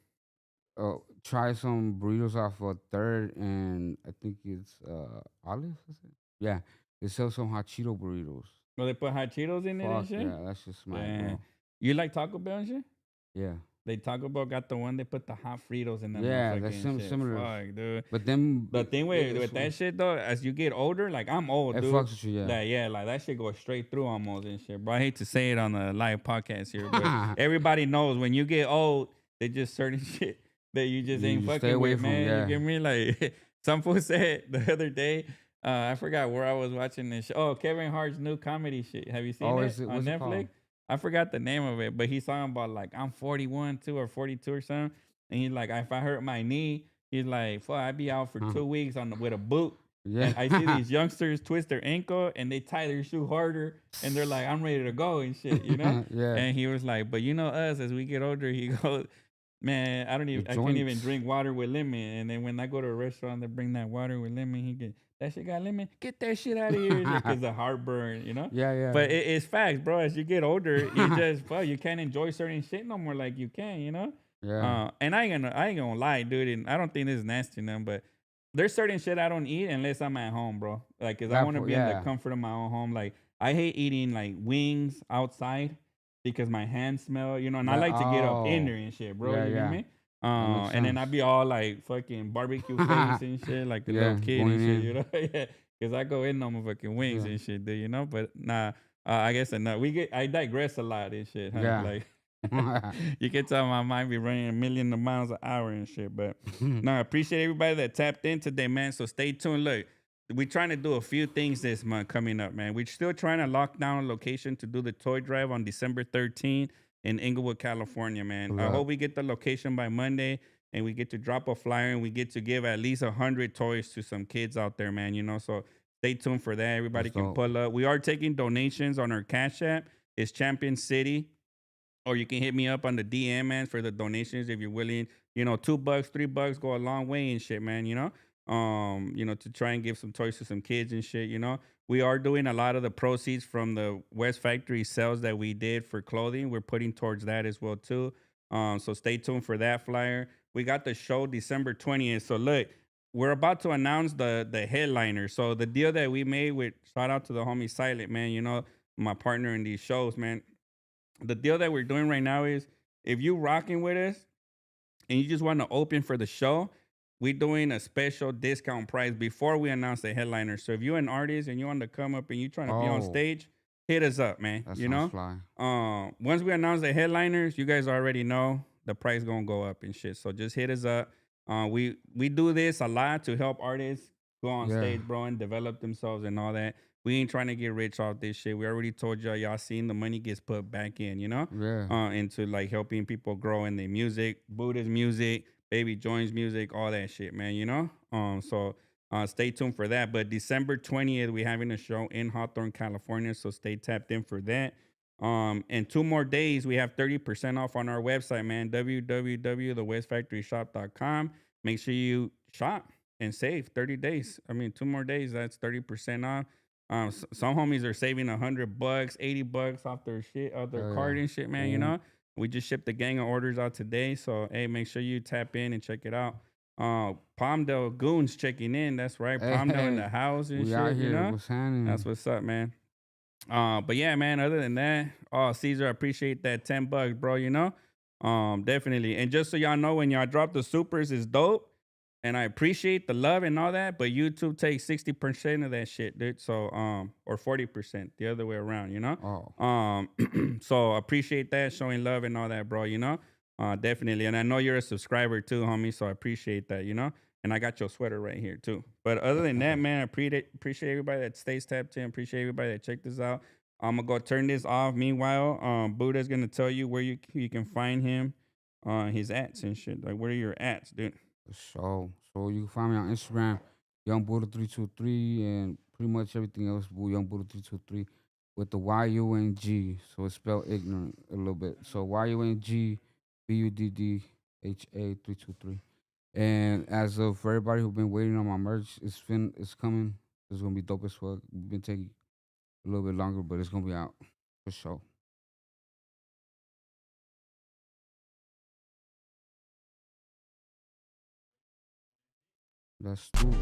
try some burritos off of Third and I think it's Olive. Is it? Yeah, they sell some hot Cheeto burritos.
Well, they put hot Cheetos in it and
Fuck
shit.
yeah, that's just smack,
Yeah.
bro.
You like Taco Bell and shit?
Yeah,
They Taco Bell got the one they put the hot Fritos in that
yeah,
motherfucker
that's
and shit.
similar.
Fuck, dude.
But then
The thing with that shit though, as you get older, like I'm old,
it
dude.
fucks with you,
Like yeah, like that shit goes straight through almost and shit. Bro, I hate to say it on the live podcast here, but
yeah.
everybody knows when you get old, they just certain shit that you just ain't
You stay
fucking
away
with,
from,
man. You
yeah.
get me? Like some fool said the other day. I forgot where I was watching this show. Oh, Kevin Hart's new comedy shit. Have you seen
Oh,
it
is it
on
what's it called?
Netflix? I forgot the name of it, but he's talking about like I'm 41 too or 42 or something. And he's like, if I hurt my knee, he's like, fuck, I'd be out for
Huh.
2 weeks with a boot.
Yeah.
And I see these youngsters twist their ankle and they tie their shoe harder and they're like, I'm ready to go and shit, you know?
Yeah.
And he was like, but you know us as we get older, he goes, man,
The
I can't even
joints.
drink water with lemon. And then when I go to a restaurant, they bring that water with lemon. He get that shit got lemon. Get that shit out of here, because the heartburn, you know.
Yeah, yeah.
But it's facts, bro. As you get older, you just fuck, you can't enjoy certain shit no more like you can, you know.
Yeah.
And I ain't gonna lie, dude. And I don't think this is nasty, none, but there's certain shit I don't eat unless I'm at home, bro. Like, cause I want to be in the
Yeah.
comfort of my own home. Like, I hate eating like wings outside because my hands smell, you know. And I like to get up in there and shit, bro.
Yeah,
You get
yeah.
me?
Makes
And then I
sense.
be all like fucking barbecue face and shit, like a
Yeah,
little kid
going
and shit,
in.
you know? Yeah, cause I go in on my fucking wings
Yeah.
and shit, dude, you know. But nah, I guess enough. I digress a lot and shit, huh?
Yeah.
Like. You can tell my mind be running a million miles an hour and shit. But no, I appreciate everybody that tapped in today, man. So stay tuned. Look, we're trying to do a few things this month coming up, man. We're still trying to lock down a location to do the toy drive on December 13th in Inglewood, California, man.
Pull
I
up.
hope we get the location by Monday and we get to drop a flyer and we get to give at least 100 toys to some kids out there, man. You know, so stay tuned for that. Everybody
That's
can
dope.
pull up. We are taking donations on our Cash App. It's Champion City, or you can hit me up on the DM, man, for the donations if you're willing. You know, $2, $3 go a long way and shit, man. You know, to try and give some toys to some kids and shit. You know, we are doing a lot of the proceeds from the West Factory sales that we did for clothing. We're putting towards that as well too. So stay tuned for that flyer. We got the show December 20th. So look, we're about to announce the headliner. So the deal that we made with, shout out to the homie Silent, man. You know, my partner in these shows, man. The deal that we're doing right now is if you rocking with us and you just want to open for the show, we're doing a special discount price before we announce the headliner. So if you're an artist and you want to come up and you trying to be on
Oh,
stage, hit us up, man.
that
You
sounds
know,
fly.
once we announce the headliners, you guys already know the price gonna go up and shit. So just hit us up. We do this a lot to help artists go on
Yeah,
stage, bro, and develop themselves and all that. We ain't trying to get rich off this shit. We already told y'all seen the money gets put back in,
yeah.
into like helping people grow in their music, Buddha's music, Baby Join's music, all that shit, man. So stay tuned for that. But December 20th, we're having a show in Hawthorne, California. So stay tapped in for that. In 2 more days, we have 30% off on our website, man. www.thewestfactoryshop.com. Make sure you shop and save 30 days. I mean, 2 more days, that's 30% off. Some homies are saving $100, $80 off their shit, off their
Hell
card
yeah.
and shit, man.
Ooh.
We just shipped a gang of orders out today. So hey, make sure you tap in and check it out. Palmdale Goons checking in. That's right.
Hey,
Palmdale in
hey,
the house and
we out
shit,
here. What's
That's
happening?
what's up, man. But yeah, man, other than that, oh Caesar, I appreciate that $10, bro. Definitely. And just so y'all know, when y'all drop the supers, it's dope. And I appreciate the love and all that, but YouTube takes 60% of that shit, dude. So or 40%, the other way around.
Oh,
So appreciate that, showing love and all that, bro. Definitely. And I know you're a subscriber too, homie. So I appreciate that. And I got your sweater right here too. But other than that, man, I appreciate everybody that stays tapped in. Appreciate everybody that checked this out. I'm gonna go turn this off. Meanwhile, Buddha's gonna tell you where you can find him, his ats and shit. Like, where are your ats, dude?
for sure. So you can find me on Instagram, YungBuddha323, and pretty much everything else, YungBuddha323, with the YUNG. So it's spelled ignorant a little bit. So YUNGBUDDHA323. And as of for everybody who's been waiting on my merch, it's coming. It's gonna be dope as fuck. We've been taking a little bit longer, but it's gonna be out for sure. That's true.